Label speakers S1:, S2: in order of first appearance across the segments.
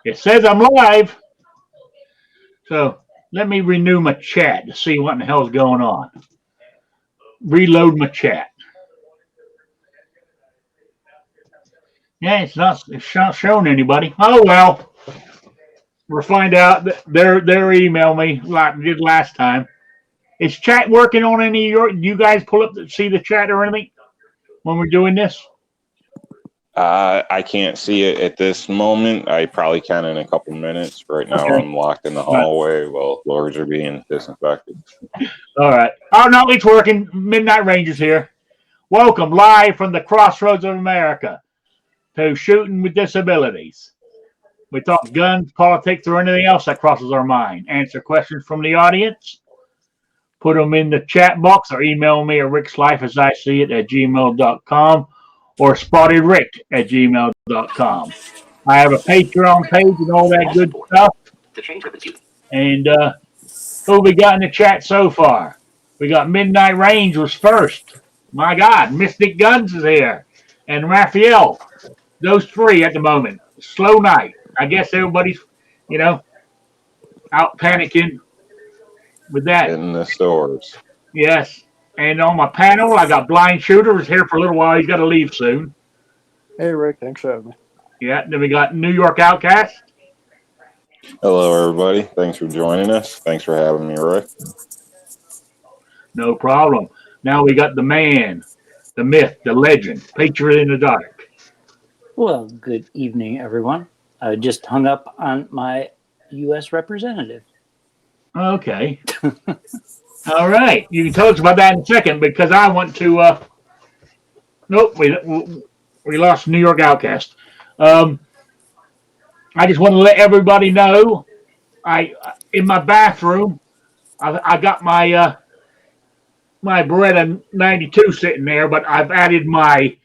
S1: It says I'm live. So let me renew my chat to see what in the hell's going on. Reload my chat. Yeah, it's not showing anybody. Oh well. We'll find out. They're email me like we did last time. Is chat working on any of your? Do you guys pull up to see the chat or anything when we're doing this?
S2: I can't see it at this moment. I probably can in a couple minutes. Right now,
S1: Okay.
S2: I'm locked in the
S1: Right.
S2: hallway while floors are being disinfected.
S1: All right. Oh no, it's working. Midnight Rangers here. Welcome live from the crossroads of America to Shooting with Disabilities. We talk guns, politics, or anything else that crosses our mind. Answer questions from the audience. Put them in the chat box or email me at rickslife at gmail.com or spottedrick@gmail.com. I have a Patreon page and all that good stuff. And who we got in the chat so far? We got Midnight Range was first. My God, Mystic Guns is here. And Raphael. Those three at the moment. Slow night. I guess everybody's, out panicking with that.
S2: In the stores.
S1: Yes. And on my panel, I got Blind Shooter is here for a little while. He's got to leave soon.
S3: Hey, Rick. Thanks for having me.
S1: Yeah. Then we got New York Outcast.
S2: Hello, everybody. Thanks for joining us. Thanks for having me, Rick.
S1: No problem. Now we got the man, the myth, the legend, Patriot in the Dark.
S4: Well, good evening, everyone. I just hung up on my U.S. representative.
S1: Okay. All right. You can tell us about that in a second because I want to. Nope, we lost New York Outcast. I just want to let everybody know. In my bathroom, I got my my Beretta 92 sitting there, but I've added my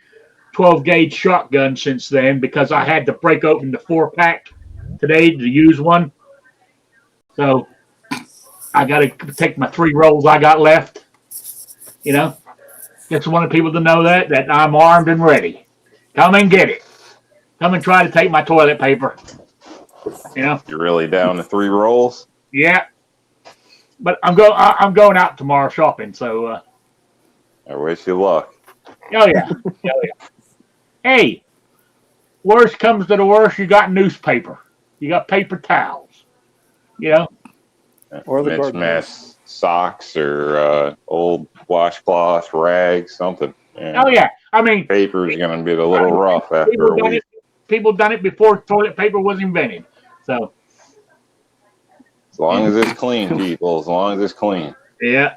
S1: 12 gauge shotgun since then because I had to break open the 4-pack today to use one. So I got to take my 3 rolls I got left. Just wanted people to know that I'm armed and ready. Come and get it. Come and try to take my toilet paper.
S2: You're really down to 3 rolls?
S1: Yeah. But I'm going out tomorrow shopping, so.
S2: I wish you luck.
S1: Oh yeah. Hey, worst comes to the worst, you got newspaper. You got paper towels.
S3: Or the
S2: Mitch
S3: garden
S2: mess socks or old washcloth, rags, something. Yeah.
S1: Oh yeah. I mean,
S2: Paper is going to be a little rough after a week.
S1: People done it before toilet paper was invented. So.
S2: As long as it's clean, people. As long as it's clean.
S1: Yeah.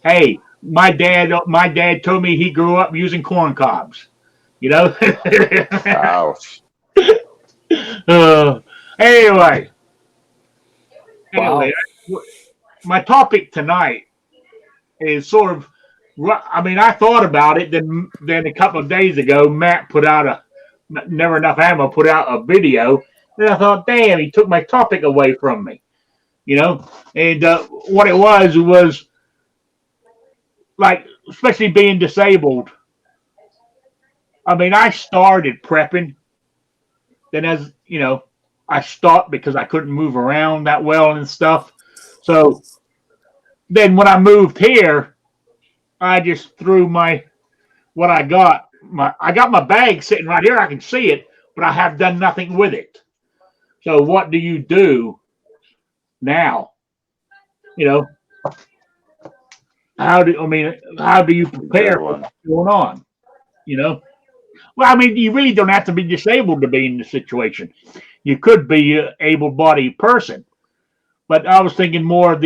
S1: Hey, my dad told me he grew up using corn cobs.
S2: Ouch.
S1: Anyway,
S3: Wow.
S1: my topic tonight is sort of. I mean, I thought about it. Then a couple of days ago, Matt put out Never Enough Ammo put out a video. And I thought, damn, he took my topic away from me. And what it was like, especially being disabled. I mean, I started prepping. Then I stopped because I couldn't move around that well and stuff. So then when I moved here, I just threw what I got. I got my bag sitting right here. I can see it, but I have done nothing with it. So what do you do now? How do you prepare for what's going on? Well, I mean, you really don't have to be disabled to be in the situation. You could be an able-bodied person, but I was thinking more of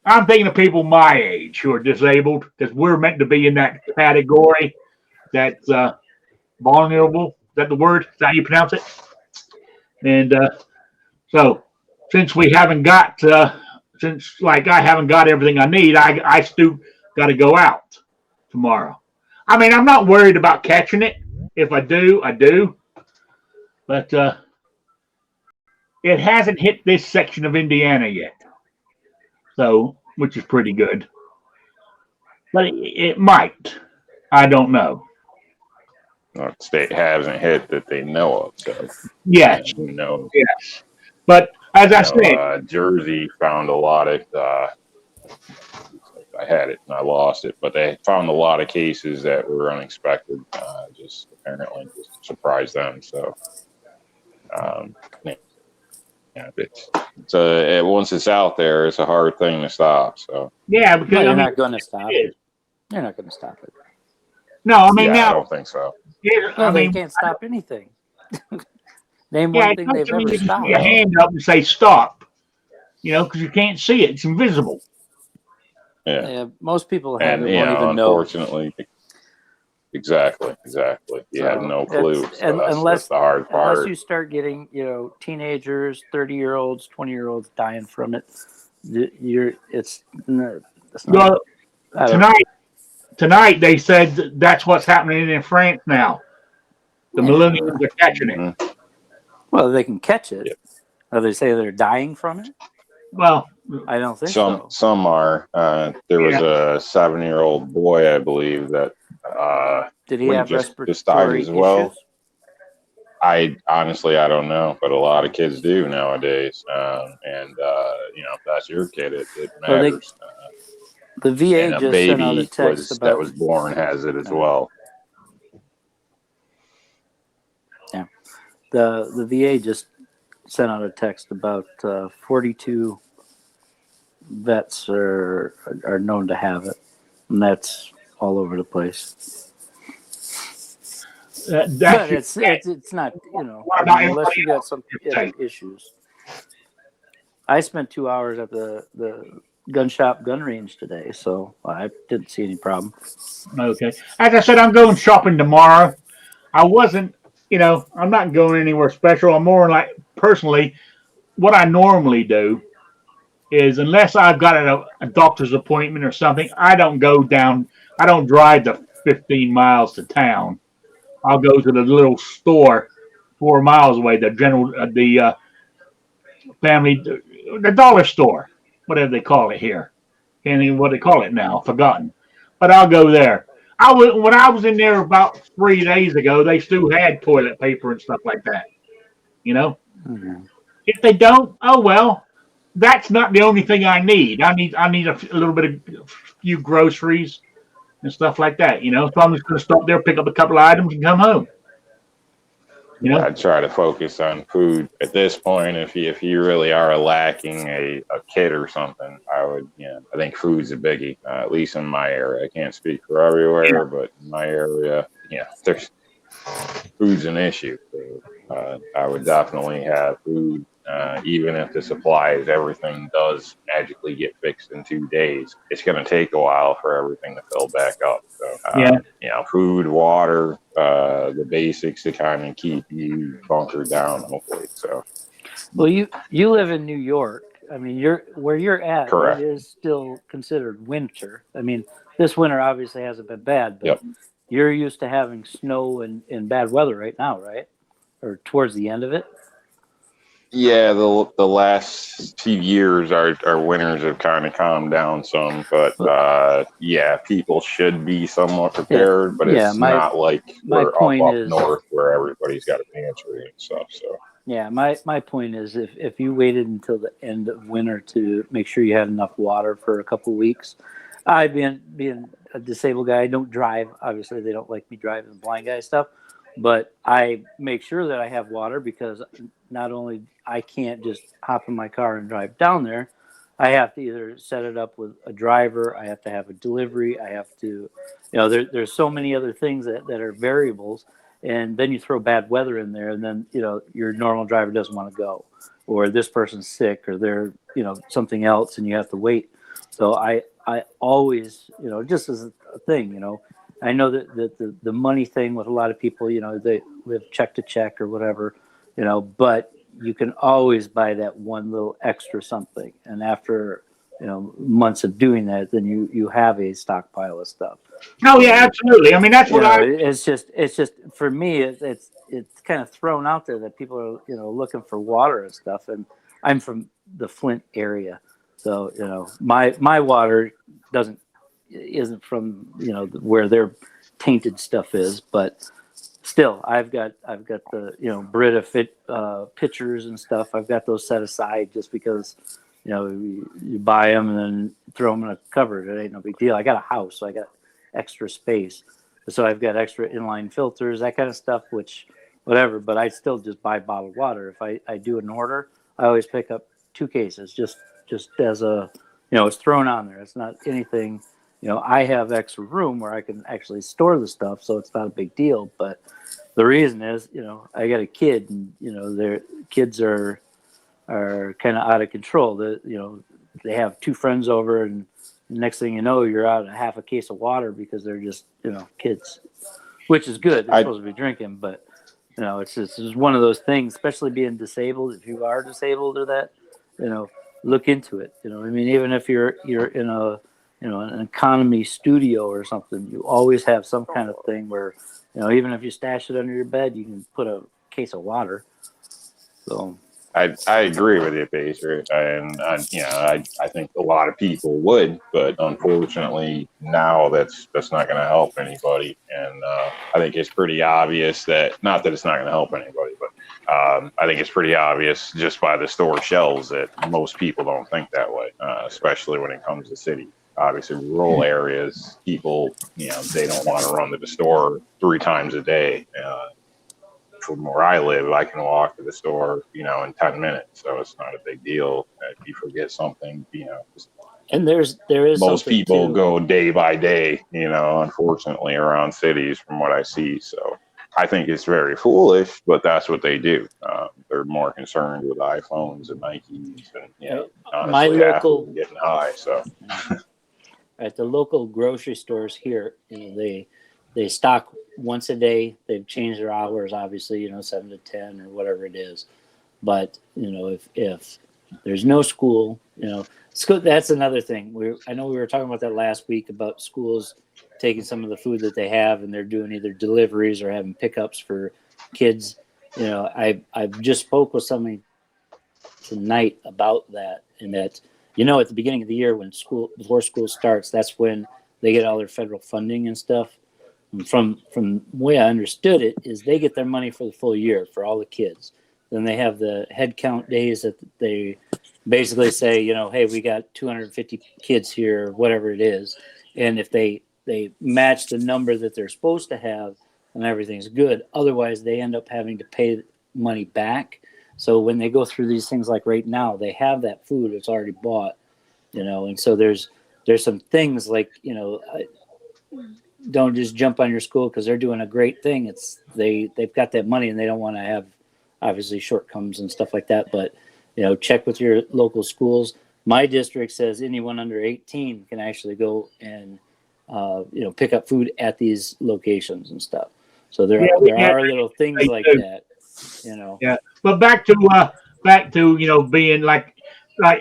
S1: I'm thinking of people my age who are disabled because we're meant to be in that category that's vulnerable. Is that the word? Is that how you pronounce it? And so, since I haven't got everything I need, I still got to go out tomorrow. I mean, I'm not worried about catching it. If I do, I do. But it hasn't hit this section of Indiana yet, so which is pretty good. But it might. I don't know.
S2: the state hasn't hit that they know of. So
S1: Yes,
S2: who knows?
S1: yes. But as I said,
S2: Jersey found a lot of. I had it and I lost it, but they found a lot of cases that were unexpected. Just apparently just surprised them. So, yeah, once it's out there, it's a hard thing to stop. So,
S1: yeah,
S4: No,
S1: because
S4: you're
S1: I mean,
S4: not going to stop
S1: it
S4: it.
S1: is.
S4: You're not going to stop it.
S1: No, I mean
S2: yeah, I
S1: now,
S2: don't think so.
S4: Well,
S1: I
S4: they
S1: mean,
S4: can't stop anything. Name
S1: yeah,
S4: one
S1: it
S4: thing they've
S1: doesn't mean
S4: ever
S1: you shoot
S4: stopped.
S1: your hand up and say stop. Because you can't see it; it's invisible.
S2: Yeah,
S4: Yeah, most people have
S2: and
S4: it won't even know.
S2: unfortunately, exactly. You had
S4: So
S2: no clue.
S4: it's,
S2: So that's
S4: unless
S2: the hard part.
S4: you start getting teenagers, 30-year-olds, 20-year-olds dying from it, it's not.
S1: Well,
S4: I don't.
S1: tonight they said that's what's happening in France now. The millennials are catching it.
S2: Mhm.
S4: Well, they can catch it.
S2: Yep.
S4: Or they say they're dying from it.
S1: Well,
S4: I don't think
S2: Some
S4: so.
S2: are. There was a 7-year-old boy, I believe, that
S4: Did he
S2: we
S4: have
S2: just died
S4: respiratory
S2: as well.
S4: issues?
S2: I honestly, I don't know, but a lot of kids do nowadays. And if that's your kid, it
S4: Well,
S2: matters.
S4: the VA
S2: And a
S4: just sent out a
S2: baby
S4: text
S2: that
S4: about.
S2: was born has it as well.
S4: Yeah, the VA just sent out a text about 42 vets are known to have it, and that's all over the place. But
S1: that's
S4: it's not
S1: what about
S4: unless
S1: everybody
S4: you got
S1: else?
S4: some
S1: Say?
S4: other issues. I spent 2 hours at the gun shop gun range today, so I didn't see any problem.
S1: Okay. As I said, I'm going shopping tomorrow. I wasn't, I'm not going anywhere special. I'm more like personally, what I normally do is unless I've got a doctor's appointment or something, I don't go down. I don't drive the 15 miles to town. I'll go to the little store 4 miles away, the family, the dollar store, whatever they call it here. Can't even what they call it now. Forgotten. But I'll go there. When I was in there about 3 days ago. They still had toilet paper and stuff like that. You know,
S4: Mm-hmm.
S1: if they don't, oh well. That's not the only thing I need. I need a little bit of few groceries and stuff like that. So I'm just going to stop there, pick up a couple of items, and come home.
S2: I'd try to focus on food at this point. If you really are lacking a kit or something, I think food's a biggie. At least in my area, I can't speak for everywhere, but in my area, there's food's an issue. So, I would definitely have food, even if the supplies, everything does magically get fixed in 2 days. It's going to take a while for everything to fill back up. So, food, water, the basics to kind of keep you bunkered down, hopefully. So,
S4: Well, you live in New York. I mean, where you're at.
S2: Correct.
S4: It is still considered winter. I mean, this winter obviously hasn't been bad, but
S2: Yep.
S4: you're used to having snow and bad weather right now, right? Or towards the end of it.
S2: Yeah, the last few years, our winters have kind of calmed down some, but people should be somewhat prepared. But it's not like we're up north where everybody's got a pantry and stuff. So
S4: yeah, my point is if you waited until the end of winter to make sure you had enough water for a couple of weeks, being a disabled guy, I don't drive. Obviously, they don't like me driving blind guy stuff. But I make sure that I have water because not only I can't just hop in my car and drive down there, I have to either set it up with a driver, I have to have a delivery, I have to, there's so many other things that are variables. And then you throw bad weather in there, and then, your normal driver doesn't want to go, or this person's sick, or they're, something else, and you have to wait. So I always, just as a thing, I know that the money thing with a lot of people, they live check to check or whatever, but you can always buy that one little extra something. And after, months of doing that, then you have a stockpile of stuff.
S1: Oh yeah, absolutely. I mean, that's what
S4: it's just for me, it's kind of thrown out there that people are, looking for water and stuff. And I'm from the Flint area. So, my water isn't from, where their tainted stuff is, but still, I've got the Brita fit pitchers and stuff. I've got those set aside just because you buy them and then throw them in a cupboard. It ain't no big deal. I got a house, so I got extra space, so I've got extra inline filters, that kind of stuff. Which whatever, but I still just buy bottled water. If I do an order, I always pick up 2 cases just as a it's thrown on there. It's not anything. I have extra room where I can actually store the stuff, so it's not a big deal. But the reason is, I got a kid, and their kids are kind of out of control. They have 2 friends over, and the next thing you know, you're out of half a case of water because they're just kids, which is good. They're supposed to be drinking, but it's just one of those things. Especially being disabled, if you are disabled or that, look into it. I mean, even if you're in a an economy studio or something, you always have some kind of thing where, even if you stash it under your bed, you can put a case of water. So
S2: I agree with you, Patriot, and I think a lot of people would, but unfortunately now that's not going to help anybody, and I think it's pretty obvious that, not that it's not going to help anybody, but I think it's pretty obvious just by the store shelves that most people don't think that way, especially when it comes to cities. Obviously, rural areas, people, they don't want to run to the store 3 times a day. From where I live, I can walk to the store, in 10 minutes, so it's not a big deal. If you forget something,
S4: and there is
S2: most people
S4: too.
S2: go day by day, unfortunately, around cities from what I see. So I think it's very foolish, but that's what they do. They're more concerned with iPhones and Nikes and, honestly, half of them getting high. So
S4: at the local grocery stores here, they stock once a day. They've changed their hours, obviously, 7 to 10 or whatever it is. But if there's no school, school, that's another thing. I know we were talking about that last week about schools taking some of the food that they have and they're doing either deliveries or having pickups for kids. I've just spoke with somebody tonight about that, and that at the beginning of the year before school starts, that's when they get all their federal funding and stuff. And from the way I understood it, is they get their money for the full year for all the kids. Then they have the head count days that they basically say, hey, we got 250 kids here, whatever it is, and if they match the number that they're supposed to have, and everything's good. Otherwise, they end up having to pay money back. So when they go through these things, like right now, they have that food, it's already bought, and so there's some things like, don't just jump on your school because they're doing a great thing. They've got that money and they don't want to have obviously shortcomings and stuff like that. But check with your local schools. My district says anyone under 18 can actually go and pick up food at these locations and stuff. So there are little things like that.
S1: Yeah, but back to being like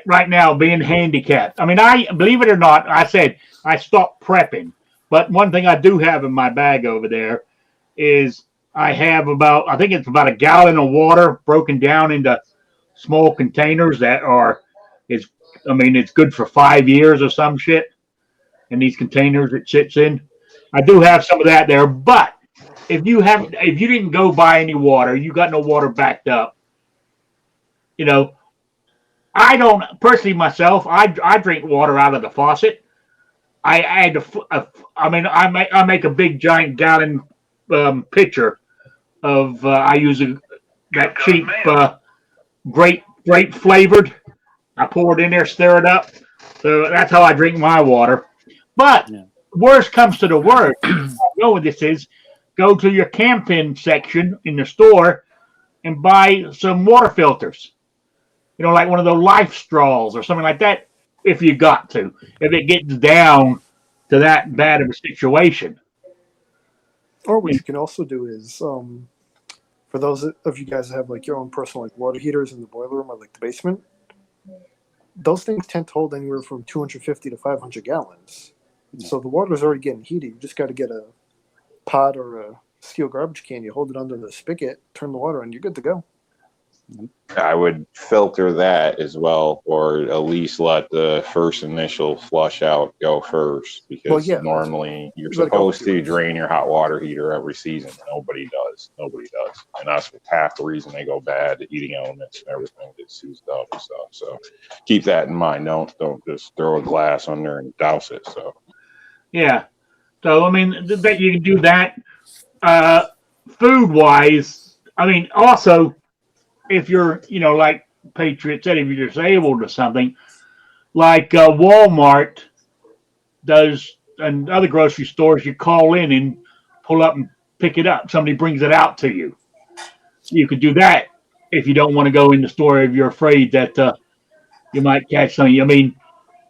S1: right now, being handicapped. I mean, I believe it or not, I said I stopped prepping. But one thing I do have in my bag over there is I think it's about a gallon of water broken down into small containers that it's good for 5 years or some shit in these containers it sits in. I do have some of that there, but if you didn't go buy any water, you got no water backed up, I don't personally myself, I drink water out of the faucet. I add I make a big giant gallon pitcher of I use that cheap grape flavored. I pour it in there, stir it up. So that's how I drink my water. But worst comes to the worst. You know what this is? Go to your camping section in the store and buy some water filters. Like one of those Life Straws or something like that. If you got to, if it gets down to that bad of a situation.
S3: Or what you can also do is, for those of you guys that have like your own personal like water heaters in the boiler room or like the basement, those things tend to hold anywhere from 250 to 500 gallons. So the water's already getting heated. You just got to get a pot or a steel garbage can. You hold it under the spigot, turn the water on, you're good to go.
S2: I would filter that as well, or at least let the first initial flush out go first, because normally you're supposed to drain your hot water heater every season. Nobody does, and that's half the reason they go bad. The heating elements and everything gets seized up and stuff. So keep that in mind. Don't just throw a glass under and douse it. So
S1: yeah. So I mean, that you can do that. Food wise, I mean, also if you're, like Patriot said, if you're disabled or something, like Walmart does and other grocery stores, you call in and pull up and pick it up. Somebody brings it out to you. You could do that if you don't want to go in the store if you're afraid that you might catch something. I mean,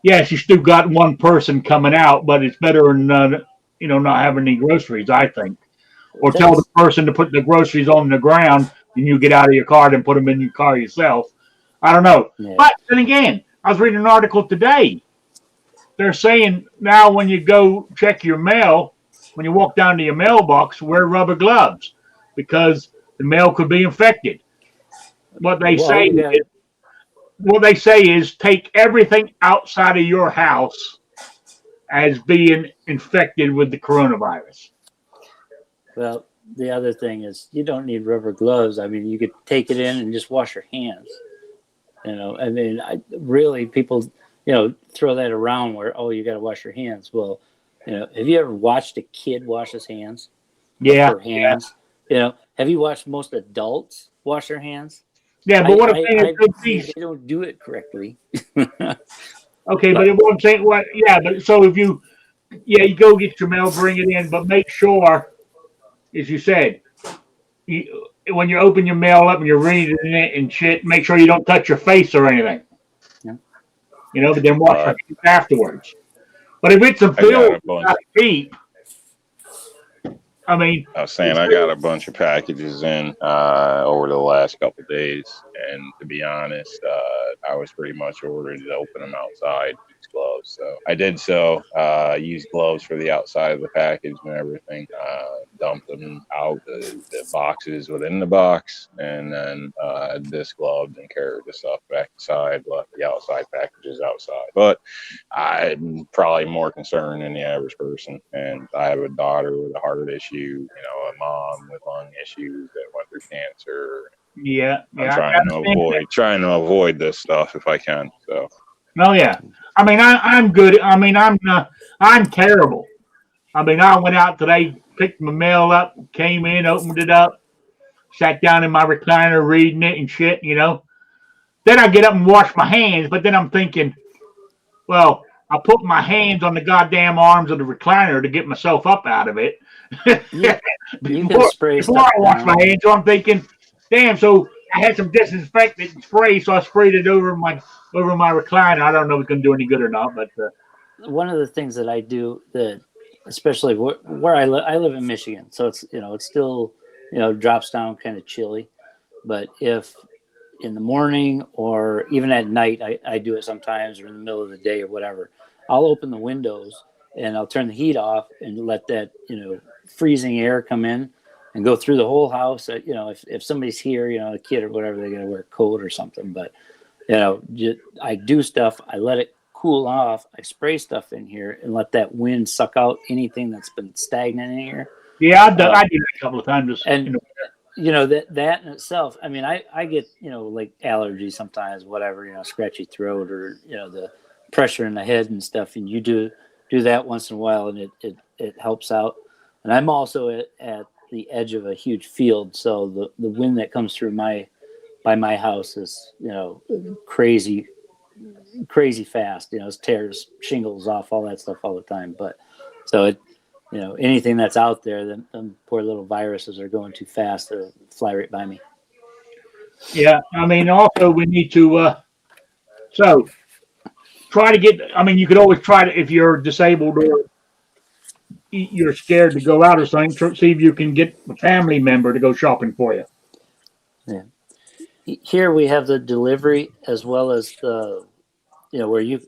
S1: yes, you still got one person coming out, but it's better than not having any groceries, I think. Or tell the person to put the groceries on the ground and you get out of your car and put them in your car yourself. I don't know. Yeah. But then again, I was reading an article today. They're saying now when you go check your mail, when you walk down to your mailbox, wear rubber gloves because the mail could be infected. What they say is take everything outside of your house as being infected with the coronavirus.
S4: Well, the other thing is you don't need rubber gloves. I mean, you could take it in and just wash your hands. I mean, really people, throw that around where, oh, you got to wash your hands. Well, have you ever watched a kid wash his hands?
S1: Yeah.
S4: Their hands. Yeah. Have you watched most adults wash their hands?
S1: Yeah, but what I'm saying
S4: is they don't do it correctly.
S1: Okay, but what I'm saying, but so if you go get your mail, bring it in, but make sure, as you said, when you open your mail up and you're reading it and shit, make sure you don't touch your face or anything. Yeah. But then wash your hands afterwards. But if it's a bill cheap, I mean,
S2: I was saying I got a bunch of packages in over the last couple of days, and to be honest, I was pretty much ordered to open them outside. Gloves, so I did so. Used gloves for the outside of the package and everything. Dumped them out the boxes within the box, and then disgloved and carried the stuff back inside. Left the outside packages outside. But I'm probably more concerned than the average person, and I have a daughter with a heart issue. A mom with lung issues that went through cancer.
S1: Yeah,
S2: I'm trying to avoid this stuff if I can. So.
S1: Oh yeah. I mean, I'm good. I mean, I'm terrible. I mean, I went out today, picked my mail up, came in, opened it up, sat down in my recliner reading it and shit, Then I get up and wash my hands, but then I'm thinking, well, I put my hands on the goddamn arms of the recliner to get myself up out of it.
S4: You can spray
S1: before I wash my hands, so I'm thinking, damn, so I had some disinfectant spray, so I sprayed it over my recliner. I don't know if it's going to do any good or not, but
S4: one of the things that I do, that especially where I live in Michigan, so it's it's still drops down kind of chilly, but if in the morning or even at night I do it sometimes, or in the middle of the day or whatever, I'll open the windows and I'll turn the heat off and let that freezing air come in and go through the whole house. If somebody's here, a kid or whatever, they got to wear a coat or something, but I do stuff, I let it cool off, I spray stuff in here and let that wind suck out anything that's been stagnant in here.
S1: Yeah, I do that a couple of times.
S4: And that in itself, I mean, I get like allergies sometimes, whatever, scratchy throat, or the pressure in the head and stuff, and you do that once in a while, and it helps out. And I'm also at the edge of a huge field, so the wind that comes through by my house is crazy fast. It tears shingles off, all that stuff all the time. But so it anything that's out there, them poor little viruses are going too fast to fly right by me.
S1: Yeah, I mean, also we need to so try to get. I mean, you could always try to, if you're disabled or you're scared to go out or something, see if you can get a family member to go shopping for you.
S4: Yeah. Here we have the delivery as well as the, where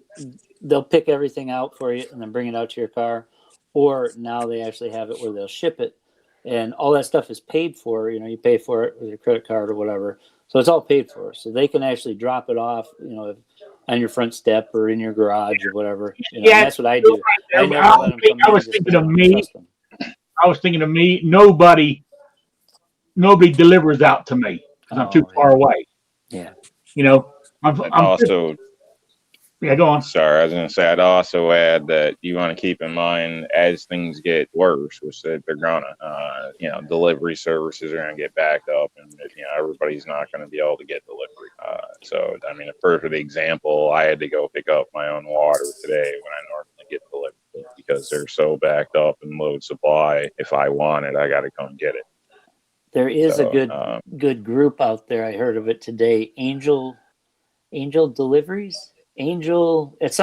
S4: they'll pick everything out for you and then bring it out to your car. Or now they actually have it where they'll ship it and all that stuff is paid for. You pay for it with your credit card or whatever, so it's all paid for. So they can actually drop it off, on your front step or in your garage or whatever. And
S1: Yeah,
S4: that's what I do. I never let them come
S1: I
S4: in
S1: was
S4: just
S1: thinking
S4: because I
S1: of
S4: don't
S1: me.
S4: trust them.
S1: I was thinking of me. Nobody delivers out to me because I'm too far away.
S4: Yeah.
S2: I'd also,
S1: Yeah, go on.
S2: sorry, I was going to say, I'd also add that you want to keep in mind as things get worse, which they're gonna, delivery services are going to get backed up, and everybody's not going to be able to get delivery. So, I mean, a perfect example, I had to go pick up my own water today when I normally get delivered because they're so backed up in low supply. If I want it, I got to come get it.
S4: There is a good group out there. I heard of it today. Angel Deliveries. It's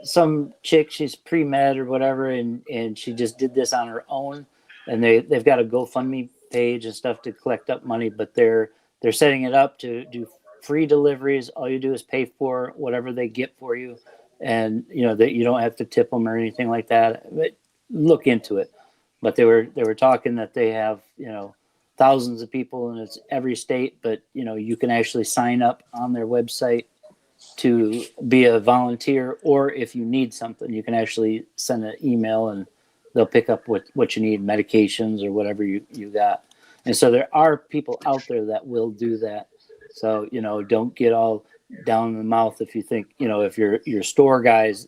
S4: some chick. She's pre-med or whatever, and she just did this on her own. And they've got a GoFundMe page and stuff to collect up money, but they're setting it up to do free deliveries. All you do is pay for whatever they get for you, and that you don't have to tip them or anything like that. But look into it. But they were talking that they have thousands of people and it's every state, but you can actually sign up on their website to be a volunteer, or if you need something, you can actually send an email and they'll pick up what you need, medications or whatever you got. And so there are people out there that will do that. So, don't get all down in the mouth if you think, if your store guys,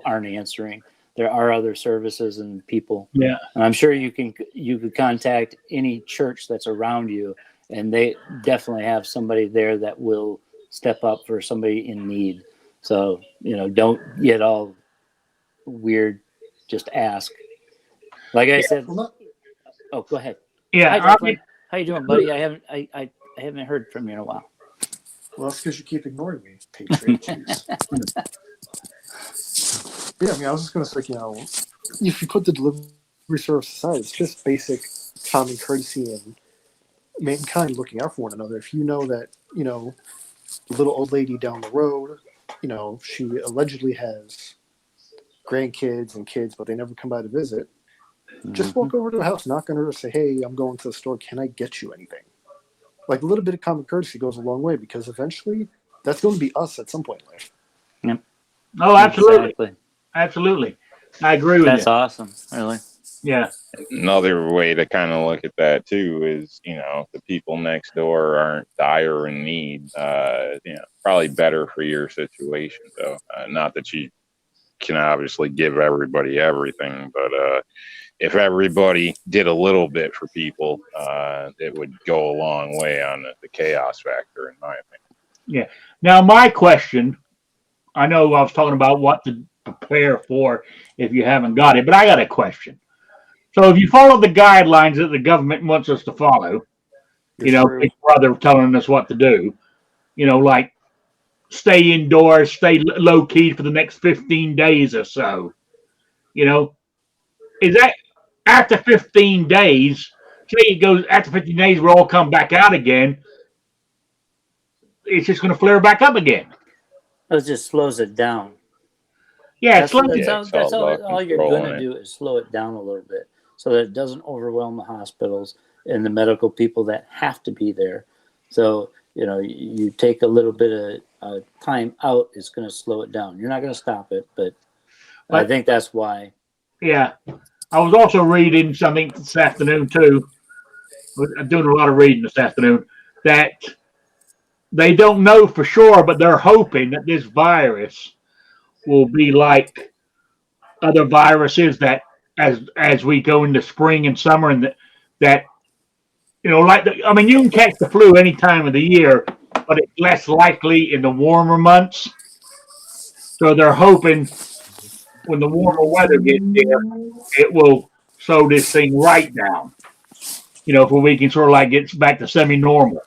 S4: aren't answering. There are other services and people.
S1: Yeah.
S4: And I'm sure you could contact any church that's around you, and they definitely have somebody there that will step up for somebody in need. So, don't get all weird. Just ask. Like I said. Oh, go ahead.
S1: Yeah.
S4: Hi, Declan. How you doing, buddy? I haven't heard from you in a while.
S3: Well, that's because you keep ignoring me, Patriot Jews. Yeah, I was just going to say, if you put the delivery service aside, it's just basic common courtesy and mankind looking out for one another. If you know that, the little old lady down the road, she allegedly has grandkids and kids, but they never come by to visit, just walk over to the house, knock on her, say, hey, I'm going to the store. Can I get you anything? Like a little bit of common courtesy goes a long way, because eventually that's going to be us at some point in life.
S4: Yep.
S1: Oh, absolutely.
S4: Exactly.
S1: Absolutely. I agree with you.
S4: That's awesome. Really.
S1: Yeah.
S2: Another way to kind of look at that too is, the people next door aren't dire in need. Probably better for your situation though. Not that you can obviously give everybody everything, but if everybody did a little bit for people, it would go a long way on the chaos factor, in my opinion.
S1: Yeah. Now, my question, I know I was talking about what to prepare for if you haven't got it, but I got a question. So if you follow the guidelines that the government wants us to follow, Big Brother telling us what to do, like stay indoors, stay low key for the next 15 days or so, is that after 15 days, say it goes after 15 days, we'll all come back out again. It's just going to flare back up again.
S4: It just slows it down.
S1: Yeah,
S4: that's all you're going to do is slow it down a little bit so that it doesn't overwhelm the hospitals and the medical people that have to be there. So, you take a little bit of time out, it's going to slow it down. You're not going to stop it, but I think that's why.
S1: Yeah. I was also reading something this afternoon, too. I'm doing a lot of reading this afternoon, that they don't know for sure, but they're hoping that this virus will be like other viruses that as we go into spring and summer, and that you can catch the flu any time of the year, but it's less likely in the warmer months. So they're hoping when the warmer weather gets here, it will slow this thing right down. For we can sort of get back to semi-normal.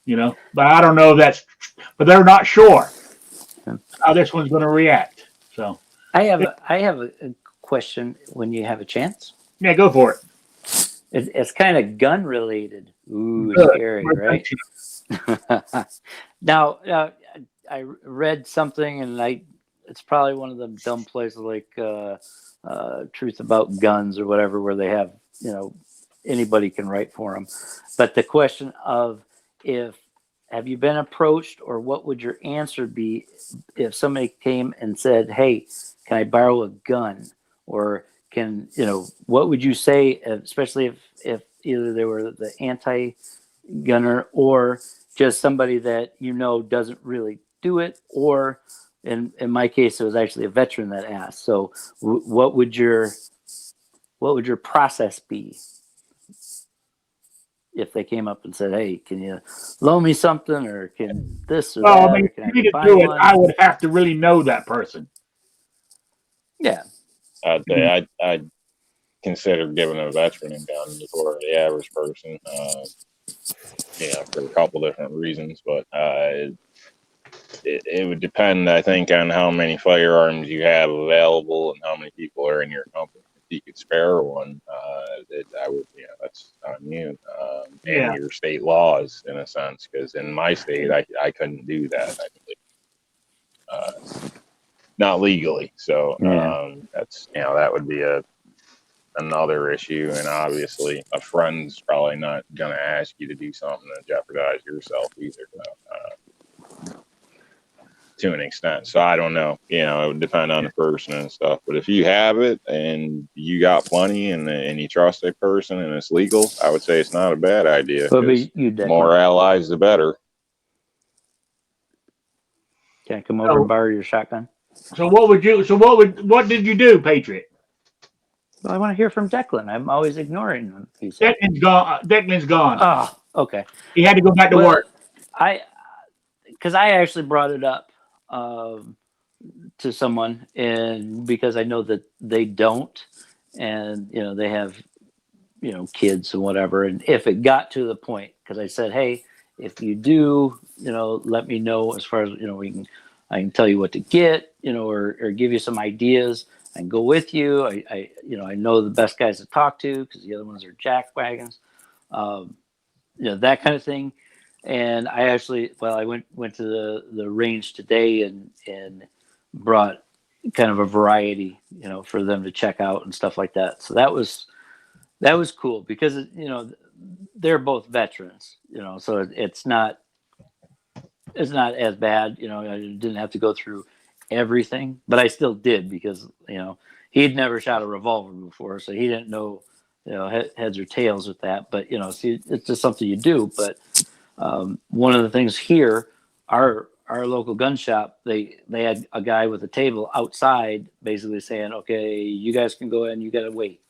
S1: But I don't know but they're not sure how this one's going to react. So
S4: I have a question when you have a chance.
S1: Yeah, go for it.
S4: It's kind of gun related. Ooh,
S1: Good.
S4: Scary, right? Now, I read something, and it's probably one of them dumb places like Truth About Guns or whatever, where they have anybody can write for them. But the question of have you been approached, or what would your answer be if somebody came and said, "Hey, can I borrow a gun?" Or what would you say, especially if either they were the anti-gunner or just somebody that doesn't really do it, or in my case it was actually a veteran that asked. So what would your process be if they came up and said, "Hey, can you loan me something, or can this or
S1: Well, I
S4: that,
S1: mean,
S4: or can I
S1: for me to
S4: buy
S1: do it,
S4: one?"
S1: I would have to really know that person.
S4: Yeah.
S2: I'd say I'd consider giving a veteran a gun before the average person, for a couple different reasons. But it would depend, I think, on how many firearms you have available and how many people are in your company. If you could spare one, I would, that's on you, and
S1: Yeah.
S2: your state laws, in a sense, because in my state, I couldn't do that. Not legally. So that's, that would be another issue. And obviously a friend's probably not going to ask you to do something to jeopardize yourself either, to an extent. So I don't know, it would depend on the person and stuff. But if you have it and you got plenty and you trust a person and it's legal, I would say it's not a bad idea.
S4: But
S2: Because
S4: you,
S2: the more allies, the better.
S4: can I come over and borrow your shotgun?
S1: So what did you do, Patriot?
S4: Well, I want to hear from Declan. I'm always ignoring him.
S1: Declan's gone. Declan's gone.
S4: Oh, okay.
S1: He had to go back to work.
S4: Because I actually brought it up to someone, and because I know that they don't, and they have kids and whatever, and if it got to the point, because I said, "Hey, if you do, let me know, as far as I can tell you what to get, or give you some ideas. I can go with you. I know the best guys to talk to, because the other ones are jack wagons, that kind of thing." And I actually, I went to the range today and brought kind of a variety, for them to check out and stuff like that. So that was cool, because they're both veterans, so it's not as bad. I didn't have to go through everything, but I still did, because he'd never shot a revolver before, so he didn't know heads or tails with that. But see, it's just something you do. But one of the things here, our local gun shop, they had a guy with a table outside, basically saying, "Okay, you guys can go in. You got to wait,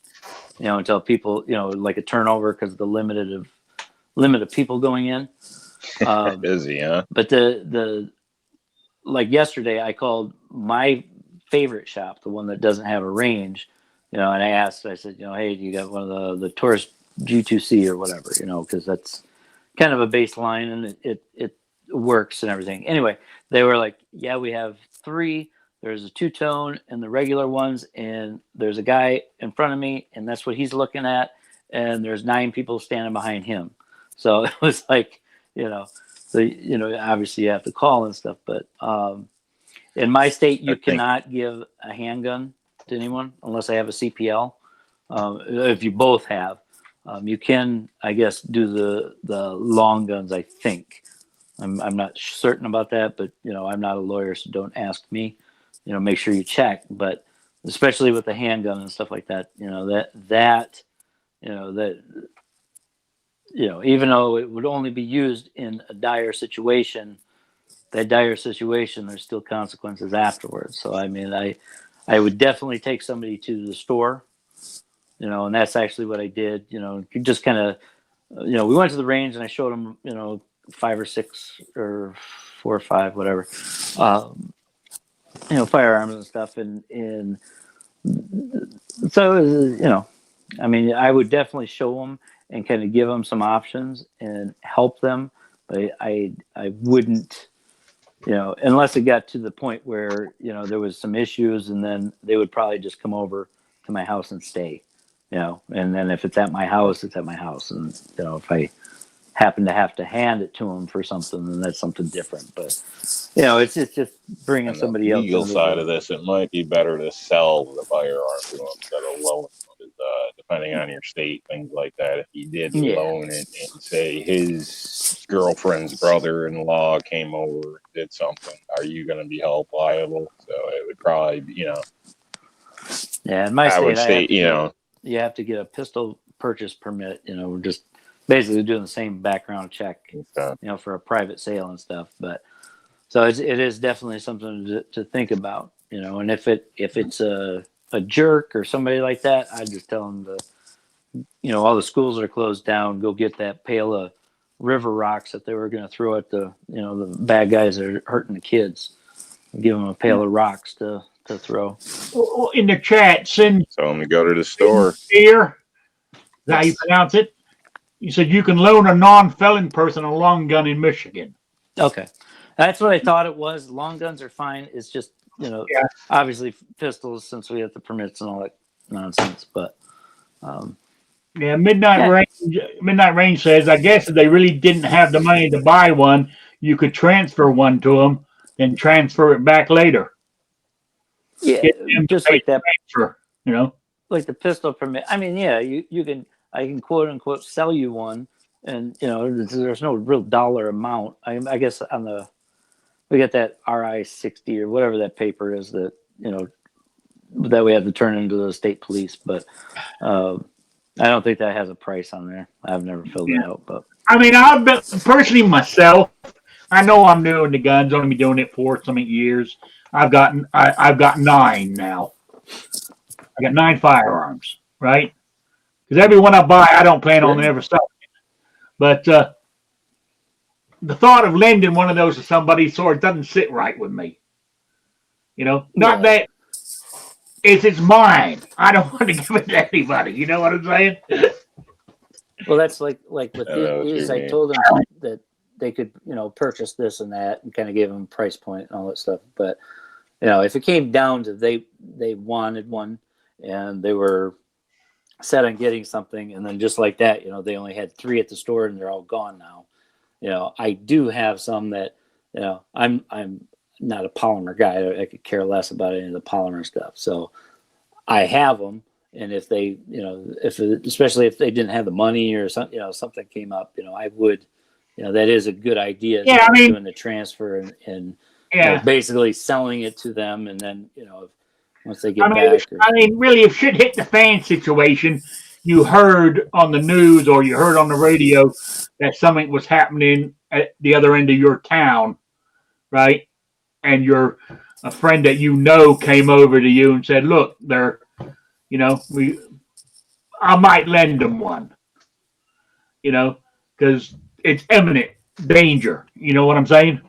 S4: until people, like a turnover, because of the limit of people going in."
S2: Busy, huh?
S4: But the like yesterday, I called my favorite shop, the one that doesn't have a range, and I said, "Hey, do you got one of the Taurus G2C or whatever, because that's kind of a baseline, and it works and everything." Anyway, they were like, "Yeah, we have 3. There's a 2-tone and the regular ones, and there's a guy in front of me, and that's what he's looking at, and there's 9 people standing behind him." So it was like, so obviously you have to call and stuff, but in my state, you cannot give a handgun to anyone unless they have a CPL. If you both have, you can, I guess, do the long guns, I think. I'm not certain about that, but I'm not a lawyer, so don't ask me. Make sure you check. But especially with the handgun and stuff like that, even though it would only be used in a dire situation, that dire situation, there's still consequences afterwards. So I mean, I would definitely take somebody to the store, and that's actually what I did. Just kind of, we went to the range and I showed them, 5 or 6 or 4 or 5, whatever, firearms and stuff, and so I mean, I would definitely show them and kind of give them some options and help them, but I wouldn't. Unless it got to the point where, there was some issues, and then they would probably just come over to my house and stay, and then if it's at my house, it's at my house. And, if I happen to have to hand it to them for something, then that's something different. But, it's just bringing somebody else.
S2: Legal side of this, it might be better to sell the firearm to them instead of loaning them. The depending on your state, things like that. If you did
S4: Yeah.
S2: loan it and say his girlfriend's brother-in-law came over, did something, are you going to be held liable? So it would probably be,
S4: Yeah, in my
S2: I would
S4: state,
S2: say,
S4: you have to get a pistol purchase permit. We're just basically doing the same background check, for a private sale and stuff. But so it is definitely something to think about, And if it's a jerk or somebody like that, I just tell them all the schools are closed down. Go get that pail of river rocks that they were going to throw at the bad guys that are hurting the kids. Give them a pail of rocks to throw.
S1: In the chat, send
S2: tell them to go to the store.
S1: Fear. Is that how you pronounce it? You said you can loan a non-felon person a long gun in Michigan.
S4: Okay, that's what I thought it was. Long guns are fine. It's just obviously pistols, since we have the permits and all that nonsense. But
S1: Midnight Range says, I guess if they really didn't have the money to buy one, you could transfer one to them and transfer it back later.
S4: Yeah, just like that.
S1: Transfer,
S4: like the pistol permit. I mean, yeah, you can. I can quote unquote sell you one, and there's no real dollar amount. I guess we got that RI 60 or whatever that paper is that that we have to turn into the state police, but I don't think that has a price on there. I've never filled it out, but
S1: I mean, I've been personally myself. I know I'm new in the guns. Only been doing it for some years. I've got 9 now. I got 9 firearms, right? Because every one I buy, I don't plan on ever selling it. But the thought of lending one of those to somebody sort of doesn't sit right with me. Not that it's mine. I don't want to give it to anybody. You know what I'm saying?
S4: Well, that's like with these. I told them that they could, purchase this and that, and kind of gave them a price point and all that stuff. But if it came down to they wanted one and they were set on getting something, and then just like that, they only had 3 at the store and they're all gone now. I do have some that, I'm not a polymer guy. I could care less about any of the polymer stuff. So I have them. And if they, especially if they didn't have the money or something, something came up, I would, that is a good idea.
S1: Yeah, I mean,
S4: doing the transfer and basically selling it to them, and then once they get back.
S1: Really, if shit hit the fan situation, you heard on the news or you heard on the radio that something was happening at the other end of your town, right? And a friend that came over to you and said, "Look, they're." I might lend them one, because it's imminent danger. You know what I'm saying?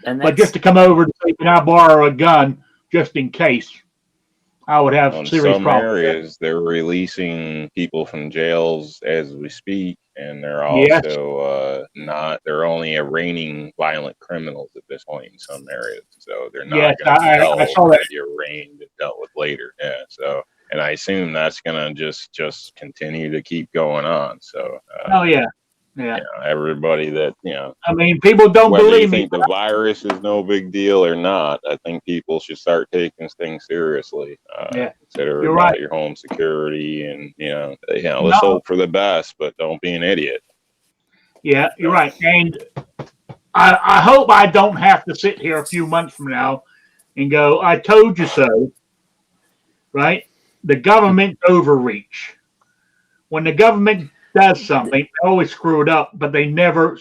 S1: But just to come over to say, can I borrow a gun just in case? I would have serious
S2: some
S1: problems.
S2: Areas, they're releasing people from jails as we speak, and they're also they're only arraigning violent criminals at this point in some areas. So they're not going to be arraigned and dealt with later. Yeah. So. And I assume that's going to just continue to keep going on. So, everybody that,
S1: people don't believe
S2: you think the virus is no big deal or not. I think people should start taking things seriously. Consider about your home security and, let's hope for the best, but don't be an idiot.
S1: Yeah, you're right. And I hope I don't have to sit here a few months from now and go, I told you so. Right? The government overreach. When the government does something, they always screw it up, but they never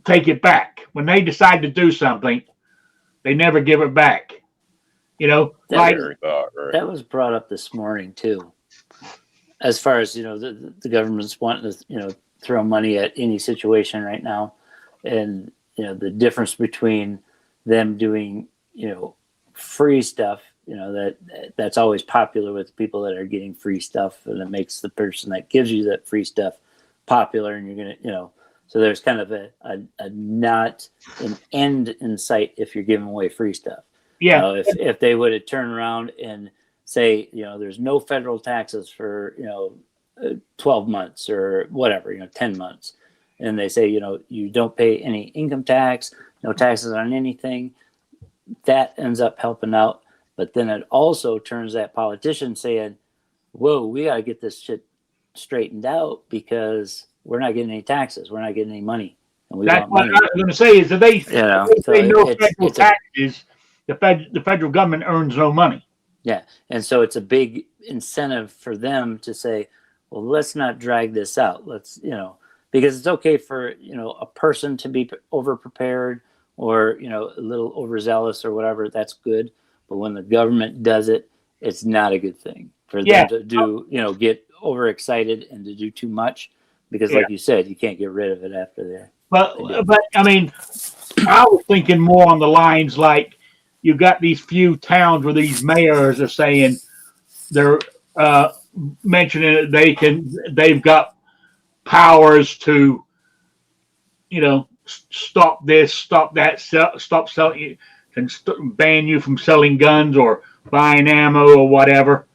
S1: take it back. When they decide to do something, they never give it back.
S4: That was brought up this morning too. As far as the government's wanting to throw money at any situation right now, and the difference between them doing free stuff, that's always popular with people that are getting free stuff, and it makes the person that gives you that free stuff popular, and you're gonna so there's kind of a not an end in sight if you're giving away free stuff. If they would have turned around and say there's no federal taxes for 12 months or whatever, 10 months, and they say you don't pay any income tax, no taxes on anything, that ends up helping out. But then it also turns that politician saying, whoa, we got to get this shit straightened out because we're not getting any taxes. We're not getting any money. And we
S1: That's
S4: want
S1: what
S4: money.
S1: I was going to say is that they
S4: So
S1: say no federal
S4: it's
S1: taxes. The federal government earns no money.
S4: Yeah. And so it's a big incentive for them to say, well, let's not drag this out. Let's, because it's okay for, a person to be over prepared or, a little overzealous or whatever. That's good. But when the government does it, it's not a good thing for them to do, get overexcited and to do too much. Because like you said, you can't get rid of it after that.
S1: But I mean, I was thinking more on the lines like you got these few towns where these mayors are saying they're mentioning that they've got powers to, stop this, stop that, stop selling, can ban you from selling guns or buying ammo or whatever,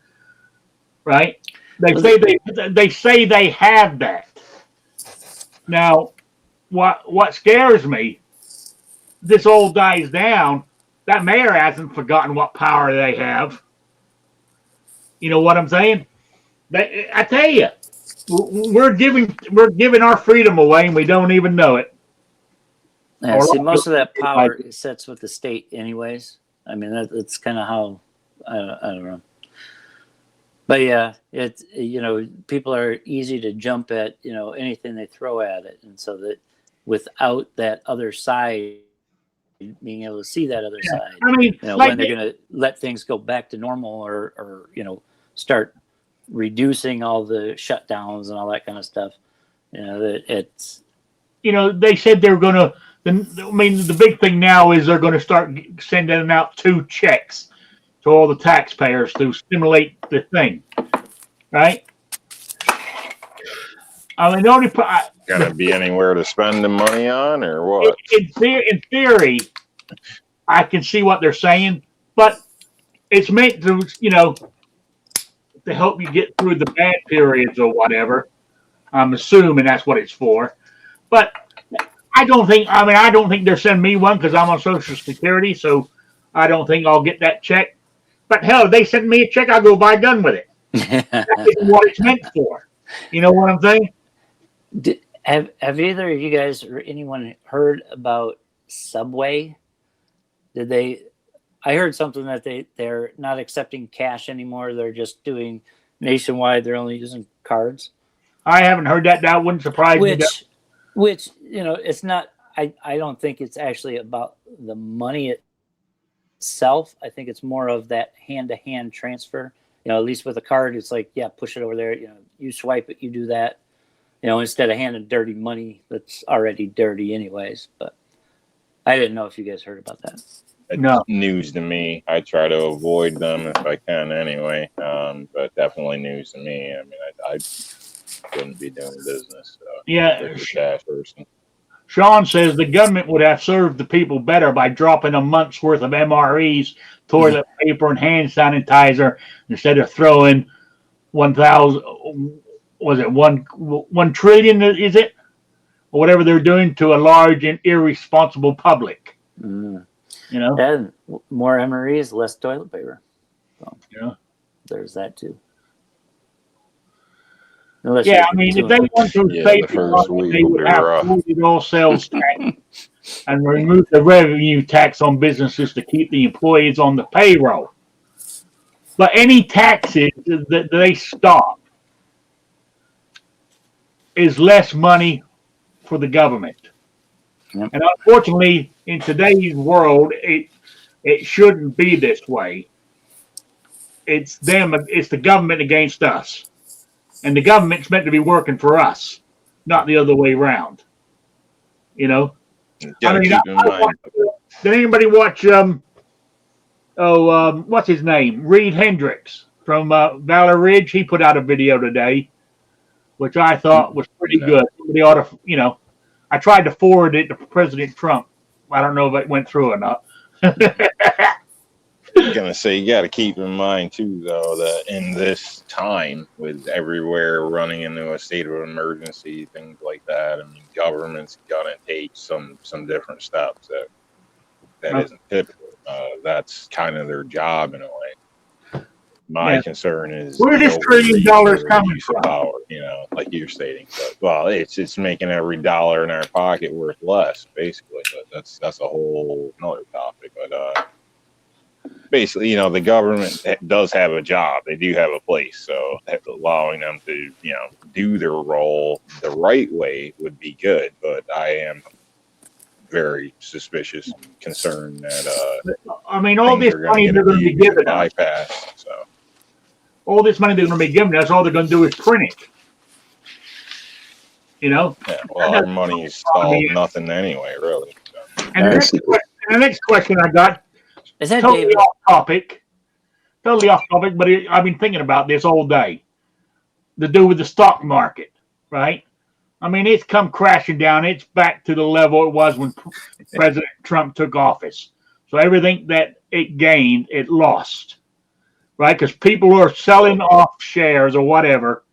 S1: right? They say they have that. Now, what scares me, this all dies down. That mayor hasn't forgotten what power they have. You know what I'm saying? I tell you, we're giving our freedom away, and we don't even know it.
S4: Yeah, see, most of that power sits with the state, anyways. I mean, that's kind of how I don't know. But yeah, it's people are easy to jump at anything they throw at it, and so that without that other side, being able to see that other side,
S1: I mean,
S4: when they're going to let things go back to normal or start reducing all the shutdowns and all that kind of stuff, that it's
S1: they said they're going to. I mean, the big thing now is they're going to start sending out 2 checks to all the taxpayers to stimulate the thing, right? I mean, the only
S2: gonna be anywhere to spend the money on, or what?
S1: In theory, I can see what they're saying, but it's meant to, to help you get through the bad periods or whatever. I'm assuming that's what it's for, but I don't think they're sending me one because I'm on Social Security, so I don't think I'll get that check. But hell, if they send me a check, I'll go buy a gun with it. That isn't what it's meant for. You know what I'm saying?
S4: Have either of you guys or anyone heard about Subway? I heard something that they're not accepting cash anymore. They're just doing nationwide. They're only using cards.
S1: I haven't heard that. That wouldn't surprise me.
S4: Which it's not. I don't think it's actually about the money itself. I think it's more of that hand-to-hand transfer. At least with a card, it's like, yeah, push it over there. You swipe it, you do that. Instead of handing dirty money that's already dirty anyways. But I didn't know if you guys heard about that.
S2: It's news to me. I try to avoid them if I can anyway. But definitely news to me. I mean, I wouldn't be doing business.
S1: Yeah.
S2: Cash person.
S1: Sean says the government would have served the people better by dropping a month's worth of MREs, toilet paper, and hand sanitizer instead of throwing 1,000. Was it 1 trillion? Is it, or whatever they're doing to a large and irresponsible public?
S4: And more MREs, less toilet paper. So, there's that too. Unless
S1: I mean, if they want to save the cost, they would have voided all sales tax and remove the revenue tax on businesses to keep the employees on the payroll. But any taxes that they stop is less money for the government. Yep. And unfortunately, in today's world, it shouldn't be this way. It's the government against us. And the government's meant to be working for us, not the other way around. I mean, did anybody watch what's his name? Reed Hendricks from Valor Ridge. He put out a video today, which I thought was pretty good. Somebody ought to, I tried to forward it to President Trump. I don't know if it went through or not.
S2: I'm gonna say you got to keep in mind too, though, that in this time with everywhere running into a state of emergency, things like that, I mean, government's gonna take some different steps that isn't typical. That's kind of their job in a way. My concern is
S1: where
S2: the
S1: does $1 trillion coming
S2: overuse of power, like you're stating. But, well, it's making every dollar in our pocket worth less, basically. But that's a whole another topic. But basically, the government does have a job. They do have a place. So allowing them to, do their role the right way would be good. But I am very suspicious and concerned that
S1: I mean, all this money they're going to be giving us.
S2: Bypassed, so.
S1: All this money they're going to be giving us, all they're going to do is print it.
S2: Yeah, well, our money's all nothing anyway, really. So.
S1: And the next question I got
S4: is that
S1: totally
S4: David?
S1: off topic, but I've been thinking about this all day. To do with the stock market, right? I mean, it's come crashing down. It's back to the level it was when President Trump took office. So everything that it gained, it lost, right? Because people are selling off shares or whatever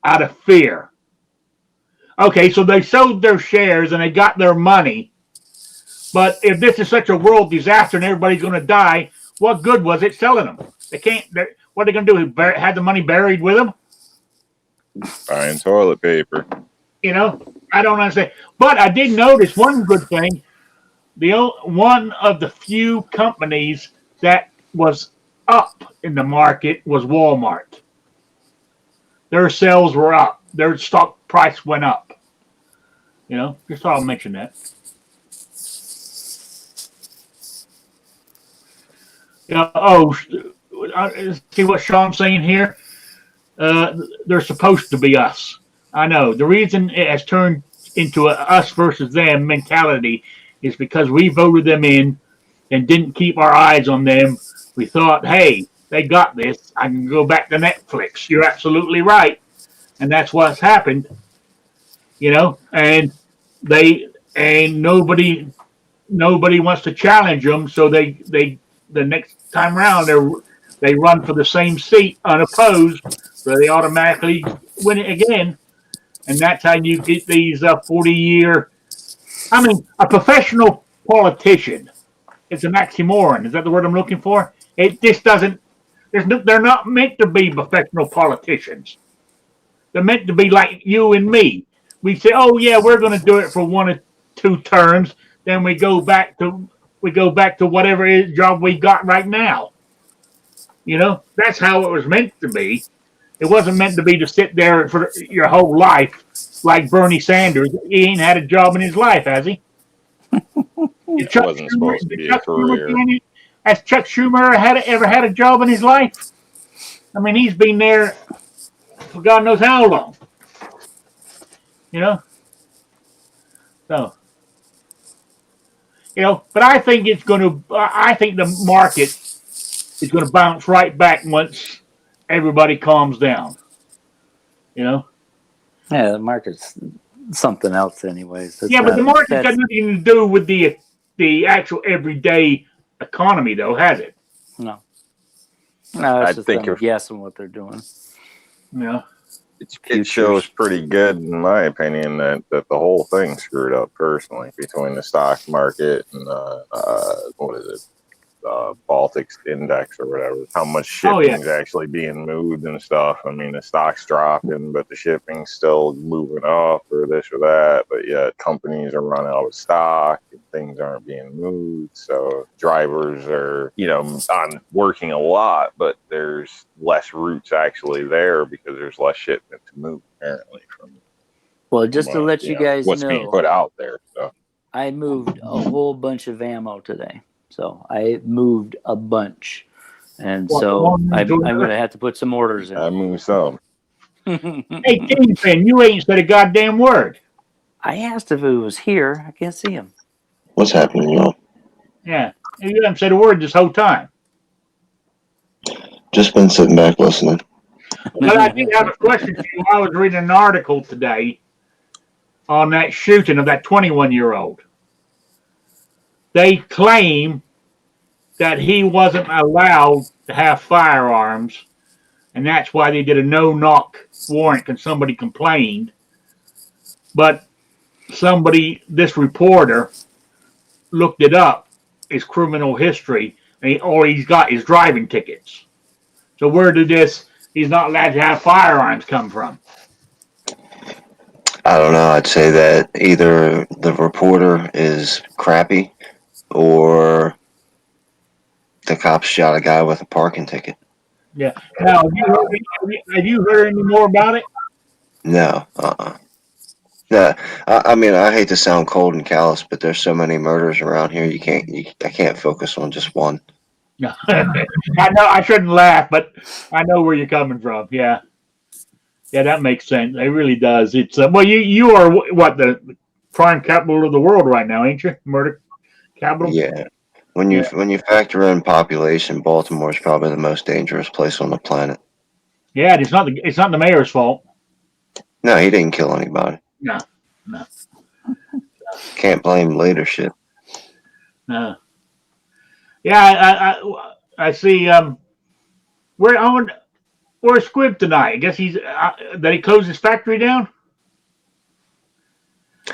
S1: out of fear. Okay, so they sold their shares and they got their money. But if this is such a world disaster and everybody's going to die, what good was it selling them? They can't. What are they going to do? Have the money buried with them?
S2: Buying toilet paper.
S1: I don't understand. But I did notice one good thing. One of the few companies that was up in the market was Walmart. Their sales were up. Their stock price went up. Just thought I'll mention that. See what Sean's saying here? They're supposed to be us. I know. The reason it has turned into a us versus them mentality is because we voted them in and didn't keep our eyes on them. We thought, hey, they got this. I can go back to Netflix. You're absolutely right. And that's what's happened. And nobody wants to challenge them, so they the next time around they run for the same seat unopposed, so they automatically win it again. And that's how you get these 40-year. I mean, a professional politician is an oxymoron. Is that the word I'm looking for? It just doesn't. They're not meant to be professional politicians. They're meant to be like you and me. We say, "Oh yeah, we're going to do it for 1 or 2 terms." Then we go back to whatever job we got right now. That's how it was meant to be. It wasn't meant to be to sit there for your whole life like Bernie Sanders. He ain't had a job in his life, has he?
S2: It wasn't supposed to be a career.
S1: Has Chuck Schumer ever had a job in his life? I mean, he's been there for God knows how long. So, but I think the market is going to bounce right back once everybody calms down.
S4: Yeah, the market's something else, anyways.
S1: But the market's got nothing to do with the actual everyday economy, though, has it?
S4: No, I think you're guessing what they're doing.
S1: Yeah.
S2: It shows pretty good, in my opinion, that the whole thing screwed up personally between the stock market and what is it? Baltic Index or whatever, how much shipping is actually being moved and stuff. I mean, the stock's dropping, but the shipping's still moving up or this or that. But yet companies are running out of stock and things aren't being moved. So drivers are, on working a lot, but there's less routes actually there because there's less shipment to move apparently from.
S4: Well, just to let you guys
S2: what's
S4: know,
S2: being put out there. So
S4: I moved a whole bunch of ammo today. So I moved a bunch, and so I'm going to have to put some orders in.
S2: I moved some.
S1: Hey, Kingpin, you ain't said a goddamn word.
S4: I asked if it was here. I can't see him.
S5: What's happening, y'all?
S1: Yeah, you haven't said a word this whole time.
S5: Just been sitting back listening.
S1: But I did have a question for you. I was reading an article today on that shooting of that 21-year-old. They claim that he wasn't allowed to have firearms, and that's why they did a no-knock warrant because somebody complained. But this reporter, looked it up, his criminal history, or he's got his driving tickets. So where did this? He's not allowed to have firearms come from?
S5: I don't know. I'd say that either the reporter is crappy or the cops shot a guy with a parking ticket.
S1: Yeah. Now, have you heard any more about it?
S5: No. Yeah, I mean, I hate to sound cold and callous, but there's so many murders around here. I can't focus on just one.
S1: No. I know I shouldn't laugh, but I know where you're coming from. Yeah. Yeah, that makes sense. It really does. It's well, you are what the crime capital of the world right now, ain't you? Murder capital.
S5: Yeah.
S1: Yeah.
S5: When you factor in population, Baltimore is probably the most dangerous place on the planet.
S1: Yeah. It's not the mayor's fault.
S5: No, he didn't kill anybody.
S1: No. No.
S5: Can't blame leadership.
S1: No. Yeah. I see. We're on. Where's Squib tonight? I guess he's did he close his factory down?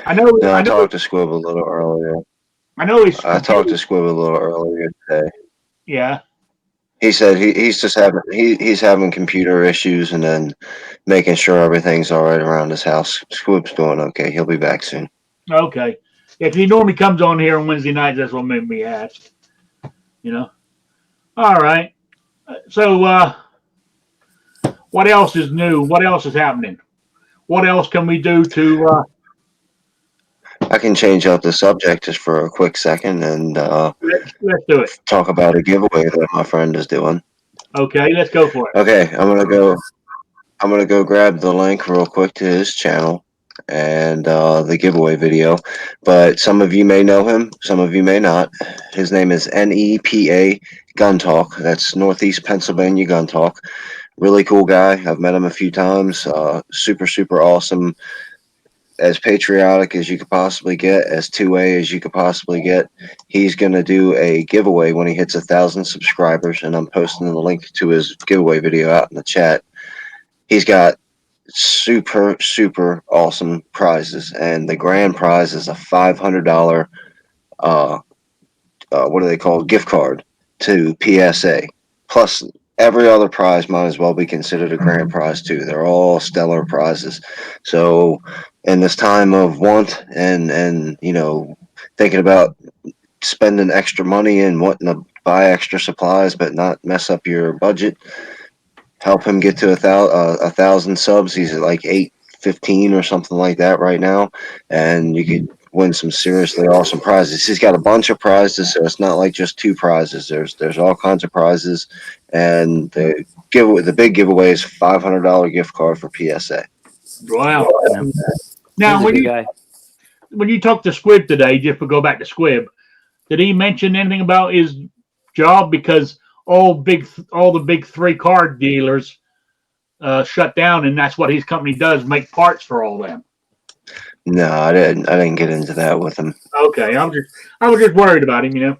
S1: I know.
S5: No,
S1: I
S5: I
S1: know.
S5: talked to Squib a little earlier.
S1: I know he's.
S5: I talked to Squib a little earlier today.
S1: Yeah.
S5: He said he's just he's having computer issues and then making sure everything's all right around his house. Squib's doing okay. He'll be back soon.
S1: Okay. Yeah, 'cause he normally comes on here on Wednesday nights. That's what made me ask. You know. All right. So, what else is new? What else is happening? What else can we do to?
S5: I can change up the subject just for a quick second and
S1: Let's do it.
S5: talk about a giveaway that my friend is doing.
S1: Okay, let's go for it.
S5: Okay, I'm gonna go grab the link real quick to his channel and the giveaway video. But some of you may know him, some of you may not. His name is NEPA Gun Talk. That's Northeast Pennsylvania Gun Talk. Really cool guy. I've met him a few times. Super awesome. As patriotic as you could possibly get, as 2A as you could possibly get. He's going to do a giveaway when he hits 1,000 subscribers, and I'm posting the link to his giveaway video out in the chat. He's got super awesome prizes, and the grand prize is a $500 what do they call gift card to PSA. Plus, every other prize might as well be considered a grand prize too. They're all stellar prizes. So, in this time of want and thinking about spending extra money and wanting to buy extra supplies but not mess up your budget, help him get to 1,000 subs. He's at like 815 or something like that right now, and you could win some seriously awesome prizes. He's got a bunch of prizes, so it's not like just two prizes. There's all kinds of prizes, and the big giveaway is $500 gift card for PSA.
S1: Wow.
S4: Yeah.
S1: Now,
S4: He's a good guy.
S1: when you talked to Squib today, just to go back to Squib, did he mention anything about his job? Because all the big 3 car dealers shut down, and that's what his company does, make parts for all them.
S5: No, I didn't get into that with him.
S1: Okay, I was just worried about him, you know.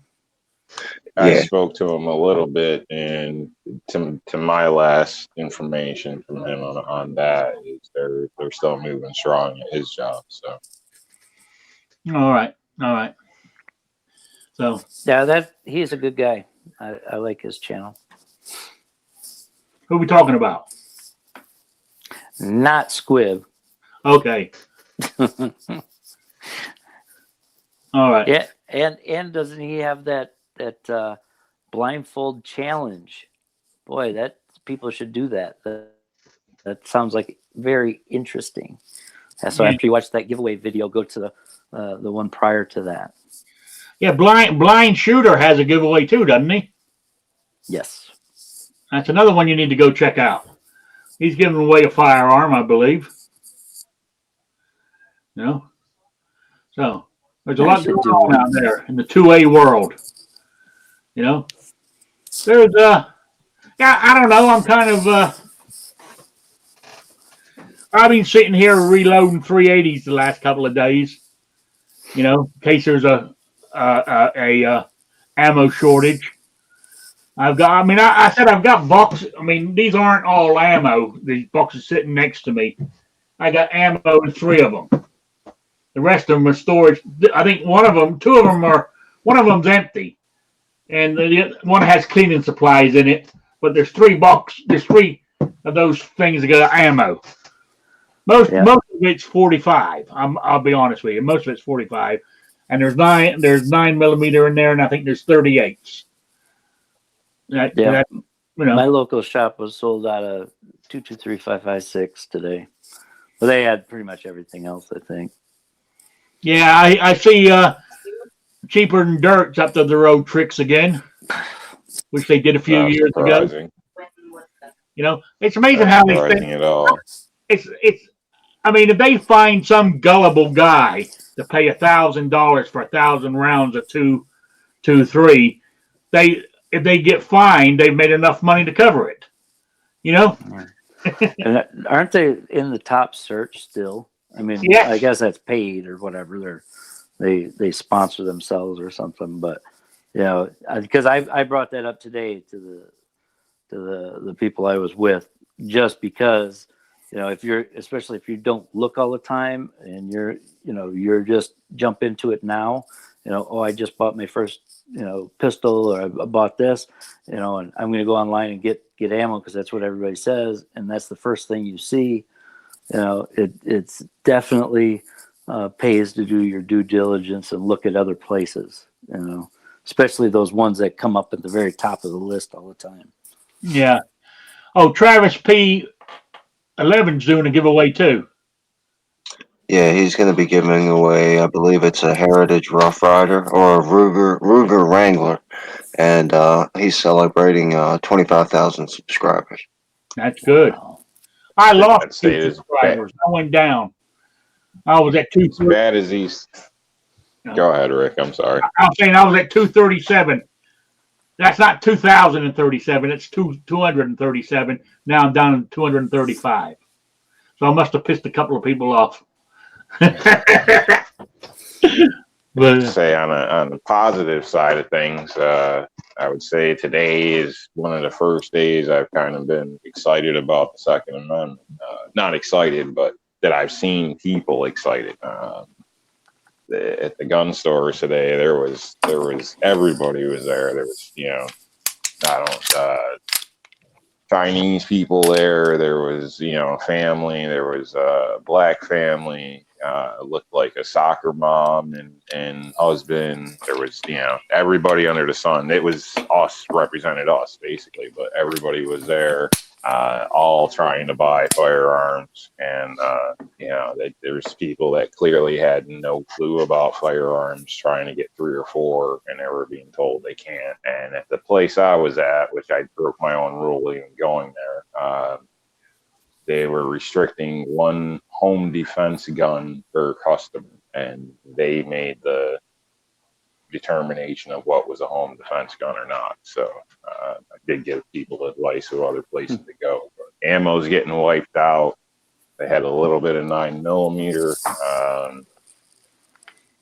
S2: I
S5: Yeah.
S2: spoke to him a little bit, and to my last information from him on that is they're still moving strong at his job. So
S1: All right. So
S4: Yeah, he's a good guy. I like his channel.
S1: who are we talking about?
S4: Not Squib.
S1: Okay. All right.
S4: Yeah, and doesn't he have that blindfold challenge? Boy, that people should do that. That sounds like very interesting. So after you watch that giveaway video, go to the one prior to that.
S1: Yeah, blind shooter has a giveaway too, doesn't he?
S4: Yes.
S1: That's another one you need to go check out. He's giving away a firearm, I believe. You know, so there's a lot going on out there in the 2A world. You know, there's yeah, I don't know. I'm kind of I've been sitting here reloading 380s the last couple of days. You know, in case there's a ammo shortage. I said I've got boxes. I mean, these aren't all ammo. These boxes sitting next to me. I got ammo in 3 of them. The rest of them are storage. I think one of them's empty. and the one has cleaning supplies in it. But there's there's three of those things that got ammo. Most of it's 45. I'll be honest with you. Most of it's 45, and there's 9mm in there, and I think there's 38s.
S4: My local shop was sold out of 223-556 today, but they had pretty much everything else, I think.
S1: Yeah, I see Cheaper Than Dirt's up to their old tricks again, which they did a few years ago. It's amazing how they spend
S2: at all.
S1: It's. I mean, if they find some gullible guy to pay $1,000 for 1,000 rounds of 223, if they get fined, they've made enough money to cover it.
S4: And aren't they in the top search still? I mean, yes. I guess that's paid or whatever. They sponsor themselves or something. But because I brought that up today to the people I was with, just because especially if you don't look all the time and you're just jump into it now. I just bought my first pistol, or I bought this, and I'm going to go online and get ammo because that's what everybody says, and that's the first thing you see. It's definitely pays to do your due diligence and look at other places. Especially those ones that come up at the very top of the list all the time.
S1: Yeah. Oh, Travis P. 11's doing a giveaway too.
S5: Yeah, he's going to be giving away, I believe it's a Heritage Rough Rider or a Ruger Wrangler, and he's celebrating 25,000 subscribers.
S1: That's good. Wow. I lost 2 subscribers. I went down. I was at 2.
S2: As bad as he's. Go ahead, Rick. I'm sorry.
S1: I'm saying I was at 237. That's not 2,037. It's 237. Now I'm down to 235. So I must have pissed a couple of people off.
S2: But say on the positive side of things, I would say today is one of the first days I've kind of been excited about the Second Amendment. Not excited, but that I've seen people excited. At the gun stores today, there was everybody was there. There was Chinese people there. There was family. There was a black family. Looked like a soccer mom and husband. There was everybody under the sun. It was us, represented us basically, but everybody was there, all trying to buy firearms. And there's people that clearly had no clue about firearms trying to get 3 or 4, and they were being told they can't. And at the place I was at, which I broke my own rule even going there, they were restricting 1 home defense gun per customer, and they made the determination of what was a home defense gun or not. So I did give people advice of other places to go. But ammo's getting wiped out. They had a little bit of 9mm.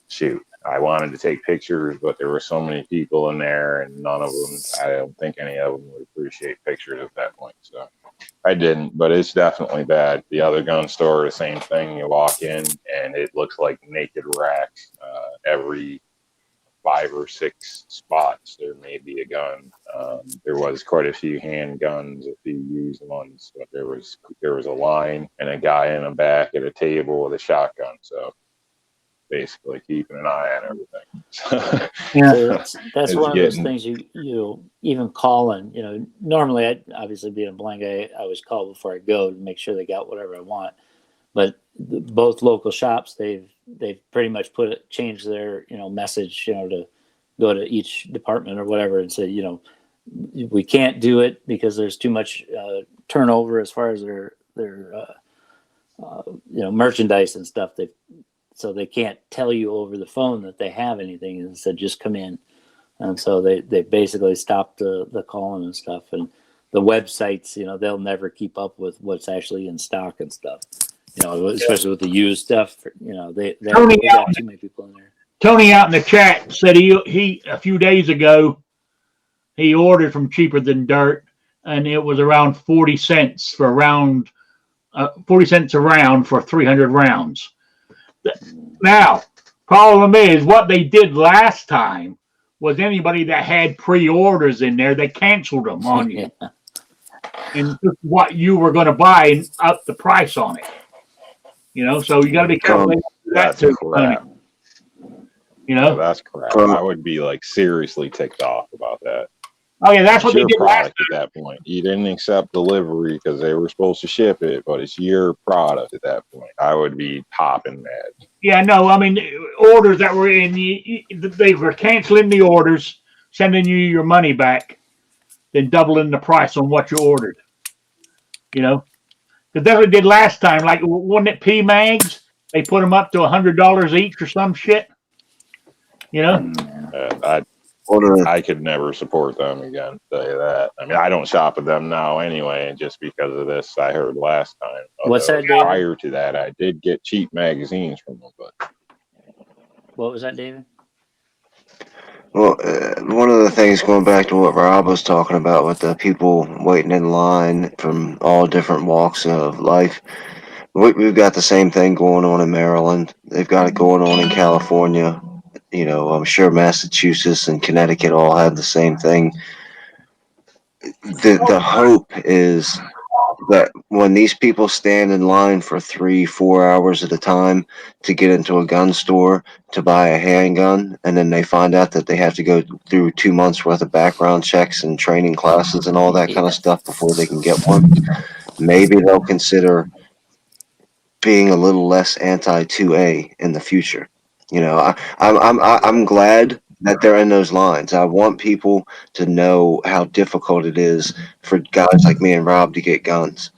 S2: Shoot, I wanted to take pictures, but there were so many people in there, and none of them, I don't think any of them would appreciate pictures at that point. So I didn't, but it's definitely bad. The other gun store, the same thing. You walk in and it looks like naked racks. Every 5 or 6 spots, there may be a gun. There was quite a few handguns, a few used ones, but there was a line and a guy in the back at a table with a shotgun. So basically keeping an eye on everything.
S4: Yeah, so that's one of those things you even call, and normally I'd obviously being a blind guy, I always call before I go to make sure they got whatever I want. But both local shops, they've pretty much changed their message to go to each department or whatever and say we can't do it because there's too much turnover as far as their merchandise and stuff. So they can't tell you over the phone that they have anything, and said just come in. And so they basically stopped the calling and stuff. And the websites, they'll never keep up with what's actually in stock and stuff. Especially with the used stuff. They got too many people in there.
S1: Tony out in the chat said he a few days ago he ordered from Cheaper Than Dirt, and it was around 40 cents for a round, 40 cents a round for 300 rounds. Now, problem is what they did last time was anybody that had pre-orders in there. They canceled them on you,
S4: Yeah.
S1: and took what you were going to buy and up the price on it. So you got to be careful. They don't do that
S2: That's
S1: to money.
S2: crap.
S1: You
S2: That's crap.
S5: From-
S2: I would be like seriously ticked off about that.
S1: Oh yeah, that's
S2: It's
S1: what they
S2: your
S1: did last
S2: product at that point. You didn't accept delivery because they were supposed to ship it, but it's your product at that point. I would be popping mad.
S1: Yeah, no, I mean, orders that were in, they were canceling the orders, sending you your money back, then doubling the price on what you ordered. Because that's what they did last time. Like, wasn't it P Mags? They put them up to $100 each or some shit.
S2: I could never support them again. Tell you that. I mean, I don't shop at them now anyway, just because of this. I heard last time.
S4: What's that, David?
S2: Prior to that, I did get cheap magazines from them, but
S4: What was that, David?
S5: Well, one of the things going back to what Rob was talking about with the people waiting in line from all different walks of life, we've got the same thing going on in Maryland. They've got it going on in California. I'm sure Massachusetts and Connecticut all have the same thing. The hope is that when these people stand in line for 3-4 hours at a time to get into a gun store to buy a handgun, and then they find out that they have to go through 2 months worth of background checks and training classes and all that kind of stuff before they can get one, maybe they'll consider being a little less anti 2A in the future. I'm glad that they're in those lines. I want people to know how difficult it is for guys like me and Rob to get guns.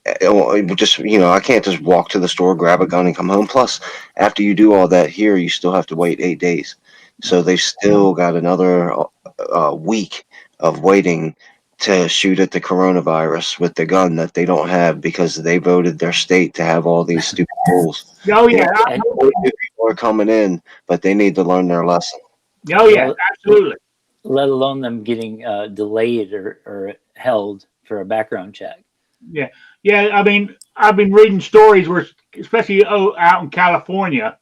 S5: I can't just walk to the store, grab a gun, and come home. Plus, after you do all that here, you still have to wait 8 days. So they've still got another week of waiting to shoot at the coronavirus with the gun that they don't have because they voted their state to have all these stupid rules.
S1: Oh yeah,
S5: People are coming in, but they need to learn their lesson.
S1: oh yeah, absolutely.
S4: Let alone them getting delayed or held for a background check.
S1: Yeah, yeah. I mean, I've been reading stories where, especially out in California,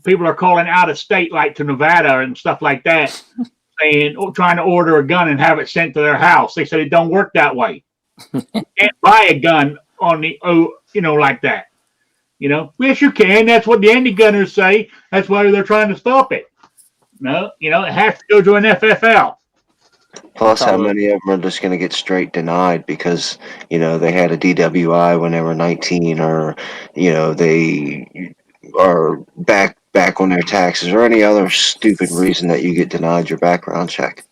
S1: people are calling out of state, like to Nevada and stuff like that, saying, trying to order a gun and have it sent to their house. They said it don't work that way. You can't buy a gun on the like that. Yes, you can. That's what the anti-gunners say. That's why they're trying to stop it. No, it has to go to an FFL.
S5: Plus, how many of them are just going to get straight denied because, they had a DWI when they were 19, or, they are back on their taxes, or any other stupid reason that you get denied your background check.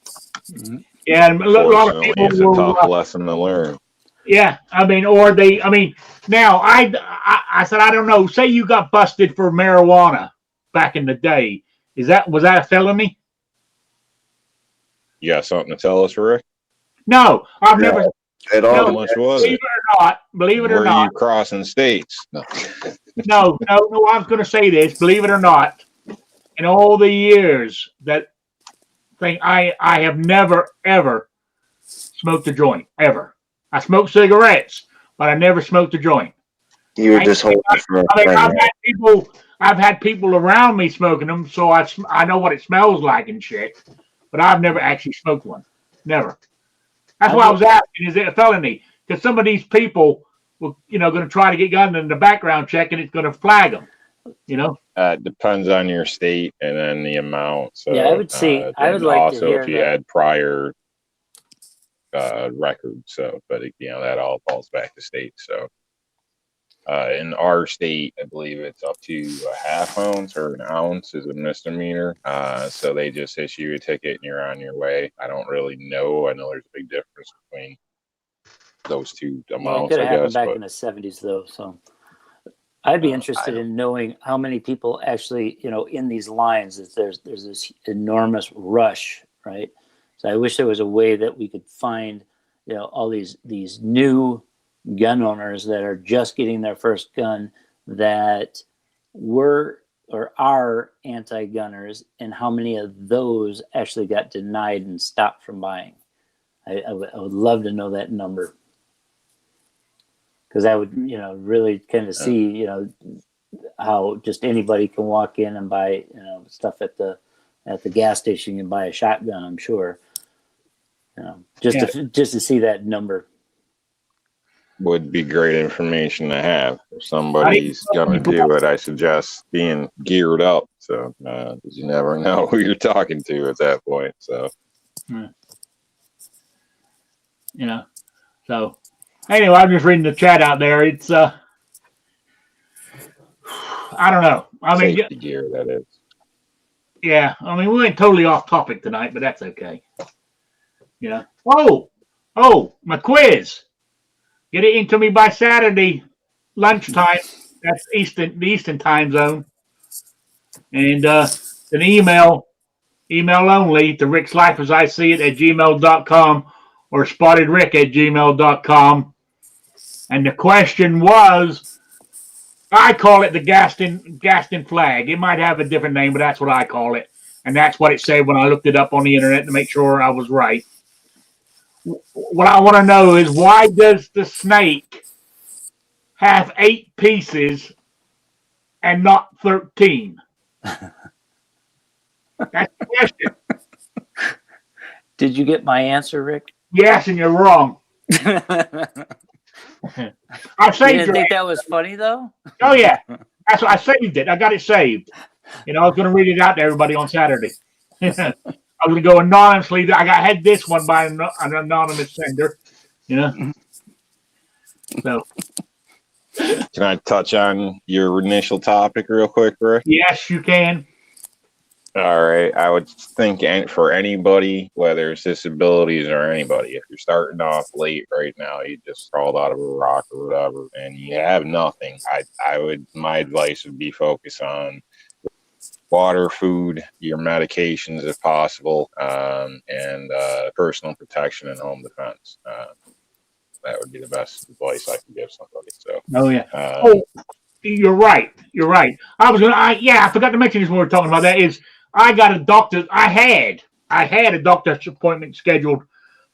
S1: Yeah, and a lot of people
S2: it's a tough lesson to learn.
S1: Yeah, now I said, I don't know. Say you got busted for marijuana back in the day. Was that a felony?
S2: You got something to tell us, Rick?
S1: No, I've never.
S5: At all.
S2: How much was
S1: Believe
S2: it?
S1: it or not, believe it or
S2: Were
S1: not.
S2: you crossing states? No.
S1: No. I was going to say this. Believe it or not, in all the years that thing, I have never ever smoked a joint ever. I smoked cigarettes, but I never smoked a joint.
S5: You were just holding for a friend.
S1: I've had people around me smoking them, so I know what it smells like and shit. But I've never actually smoked one. Never. That's why I was asking: is it a felony? Because some of these people were, going to try to get guns in the background check, and it's going to flag them.
S2: It depends on your state and then the amount. So
S4: yeah, I would say I would like
S2: also
S4: to hear
S2: if you
S4: that.
S2: had prior records. So, but that all falls back to state. So, in our state, I believe it's up to a half ounce or an ounce is a misdemeanor. So they just issue a ticket and you're on your way. I don't really know. I know there's a big difference between those two amounts.
S4: It could have happened back
S2: but
S4: in the 70s, though. So I'd be interested in knowing how many people actually, in these lines. There's this enormous rush, right? So I wish there was a way that we could find, all these new gun owners that are just getting their first gun that were or are anti-gunners, and how many of those actually got denied and stopped from buying. I would love to know that number, because I would really kind of see how just anybody can walk in and buy stuff at the at the gas station you can buy a shotgun, I'm sure. Just to see that number.
S2: Would be great information to have. If somebody's gonna do it, I suggest being geared up. So, because you never know who you're talking to at that point. So,
S1: So, anyway, I'm just reading the chat out there. It's I don't know. I mean,
S2: safety gear, that is.
S1: Yeah, I mean, we went totally off topic tonight, but that's okay. Oh, my quiz. Get it into me by Saturday lunchtime. That's the Eastern time zone. And an email only to rickslife@gmail.com or spottedrick@gmail.com. And the question was, I call it the Gaston flag. It might have a different name, but that's what I call it. And that's what it said when I looked it up on the internet to make sure I was right. What I want to know is, why does the snake have 8 pieces and not 13? That's the question.
S4: Did you get my answer, Rick?
S1: Yes, and you're wrong. I saved
S4: You didn't think that was funny, though?
S1: Oh, yeah. That's what I saved it. I got it saved. I was going to read it out to everybody on Saturday. I was going to go anonymously. I had this one by an anonymous sender. So.
S2: Can I touch on your initial topic real quick, Rick?
S1: Yes, you can.
S2: All right. I would think for anybody, whether it's disabilities or anybody, if you're starting off late right now, you just crawled out of a rock or whatever, and you have nothing, my advice would be focus on water, food, your medications if possible, and personal protection and home defense. That would be the best advice I could give somebody. So.
S1: Oh yeah. You're right. You're right. I forgot to mention this when we were talking about that. I got a doctor. I had a doctor's appointment scheduled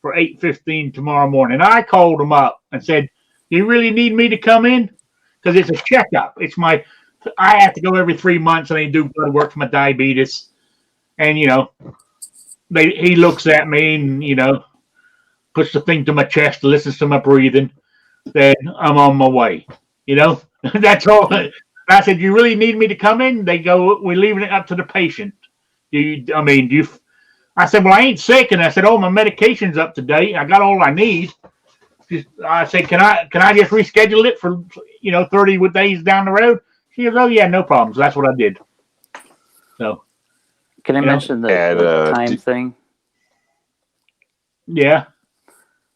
S1: for 8:15 tomorrow morning. I called him up and said, "Do you really need me to come in? Because it's a checkup. I have to go every 3 months and they do blood work for my diabetes." And he looks at me and puts the thing to my chest, listens to my breathing. Then I'm on my way. That's all. I said, "You really need me to come in?" They go, "We're leaving it up to the patient." I said, "Well, I ain't sick," and I said, "Oh, my medication's up to date. I got all I need." I said, "Can I just reschedule it for 30 days down the road?" She goes, "Oh yeah, no problems." So that's what I did. So,
S4: can I mention the time thing?
S1: Yeah.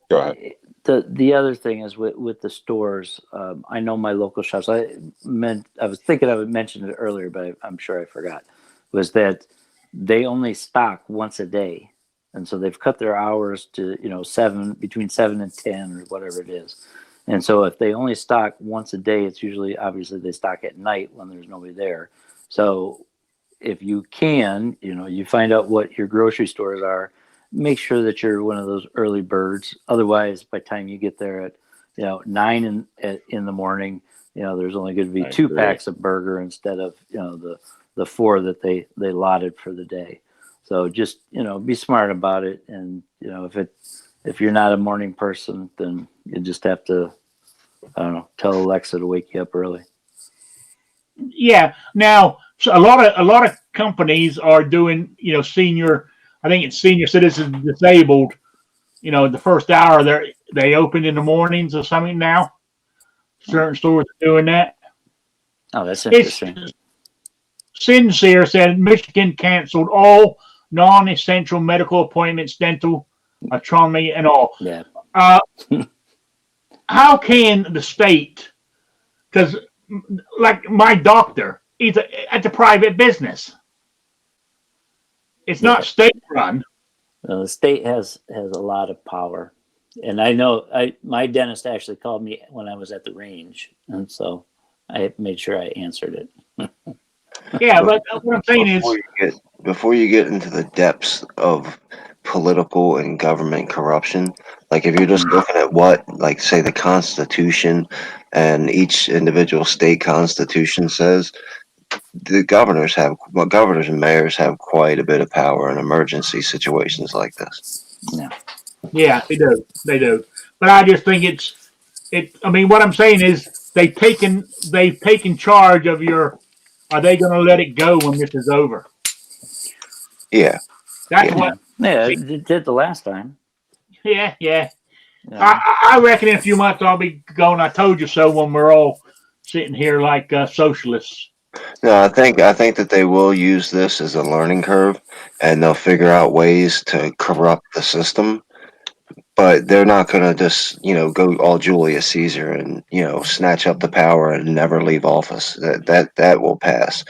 S2: Go ahead.
S4: The other thing is with the stores. I know my local shops. I was thinking I would mention it earlier, but I'm sure I forgot. Was that they only stock once a day, and so they've cut their hours to between 7 and 10 or whatever it is. And so if they only stock once a day, it's usually obviously they stock at night when there's nobody there. So if you can, you find out what your grocery stores are. Make sure that you're one of those early birds. Otherwise, by the time you get there at 9 in the morning, there's only going to be 2 packs of burger instead of the 4 that they allotted for the day. So just be smart about it. And if you're not a morning person, then you just have to tell Alexa to wake you up early.
S1: Yeah. Now, so a lot of companies are doing senior. I think it's senior citizens disabled. The first hour they open in the mornings or something now. Certain stores are doing that.
S4: Oh, that's interesting.
S1: Sincere said Michigan canceled all non-essential medical appointments, dental, autonomy, and all.
S4: Yeah.
S1: How can the state? Because like my doctor, he's at a private business. It's not state run.
S4: The state has a lot of power, and I know my dentist actually called me when I was at the range, and so I made sure I answered it.
S1: Yeah, but what I'm saying is,
S5: before you get into the depths of political and government corruption, like if you're just looking at what, like say the Constitution and each individual state constitution says, the governors and mayors have quite a bit of power in emergency situations like this.
S4: Yeah.
S1: Yeah, they do. They do. But I just think I mean, what I'm saying is they've taken charge of your. Are they going to let it go when this is over?
S5: Yeah,
S1: That's
S5: yeah.
S1: what.
S4: Yeah,
S1: See,
S4: it did the last time.
S1: yeah, yeah.
S4: Yeah.
S1: I reckon in a few months I'll be going. I told you so when we're all sitting here like socialists.
S5: No, I think that they will use this as a learning curve, and they'll figure out ways to corrupt the system. But they're not going to just, go all Julius Caesar and snatch up the power and never leave office. That will pass.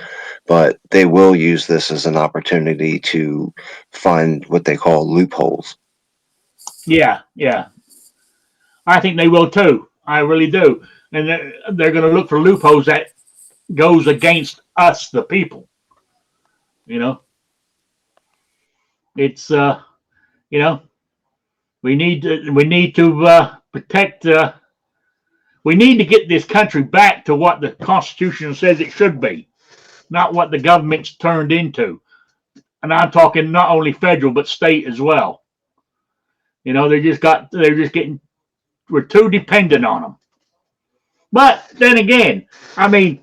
S5: But they will use this as an opportunity to find what they call loopholes.
S1: Yeah, yeah. I think they will too. I really do. And they're going to look for loopholes that goes against us, the people. You know, it's you know, we need to protect. We need to get this country back to what the Constitution says it should be, not what the government's turned into. And I'm talking not only federal but state as well. They're just getting. We're too dependent on them. But then again, I mean,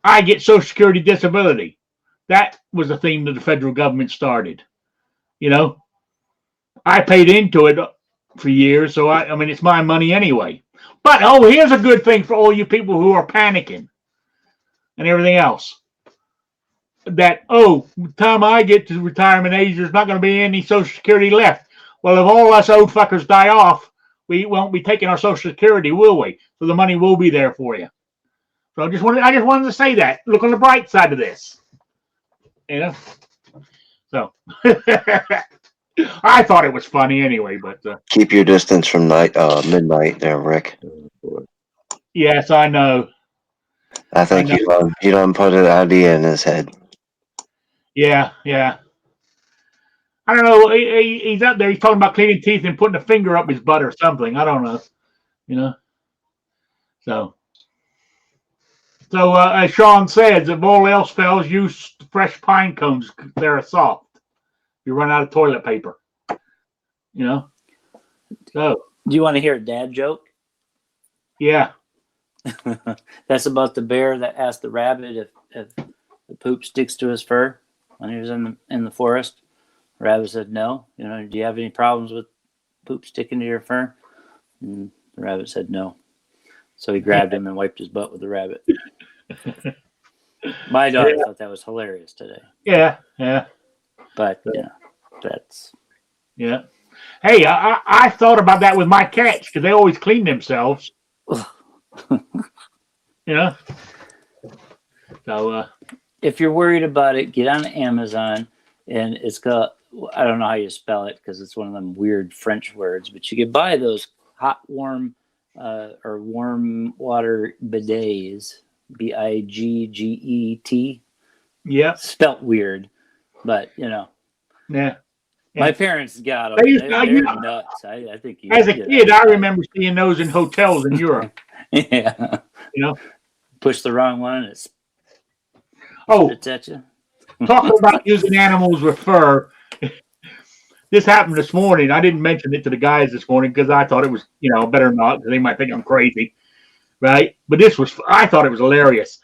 S1: I get Social Security disability. That was a thing that the federal government started. You know, I paid into it for years, so I mean, it's my money anyway. But here's a good thing for all you people who are panicking and everything else. That the time I get to retirement age, there's not going to be any Social Security left. Well, if all us old fuckers die off, we won't be taking our Social Security, will we? So the money will be there for you. So I just wanted to say that. Look on the bright side of this. You know. So I thought it was funny anyway, but
S5: Keep your distance from midnight there, Rick.
S1: yes, I know.
S5: I
S1: I
S5: think
S1: know.
S5: you don't put an idea in his head.
S1: Yeah, yeah. I don't know. He's up there. He's talking about cleaning teeth and putting a finger up his butt or something. I don't know. You know. So, as Sean says, if all else fails, use fresh pine cones. They're soft. You run out of toilet paper. You know. So.
S4: Do you want to hear a dad joke?
S1: Yeah.
S4: That's about the bear that asked the rabbit if the poop sticks to his fur when he was in the forest. The rabbit said no. Do you have any problems with poop sticking to your fur? And the rabbit said no. So he grabbed him and wiped his butt with the rabbit. My daughter thought that was hilarious today.
S1: Yeah. Yeah.
S4: But that's.
S1: Yeah. Hey, I thought about that with my cats because they always clean themselves. So
S4: if you're worried about it, get on Amazon, and it's got, I don't know how you spell it because it's one of them weird French words, but you can buy those hot, warm, or warm water bidets, Bigget.
S1: Yep.
S4: Spelt weird, but
S1: Yeah.
S4: my parents got them. They're nuts. I think
S1: as a kid, I remember seeing those in hotels in Europe.
S4: Yeah. Push the wrong one and it spits at you.
S1: Talking about using animals with fur. This happened this morning. I didn't mention it to the guys this morning because I thought it was, better not because they might think I'm crazy, right? But I thought it was hilarious.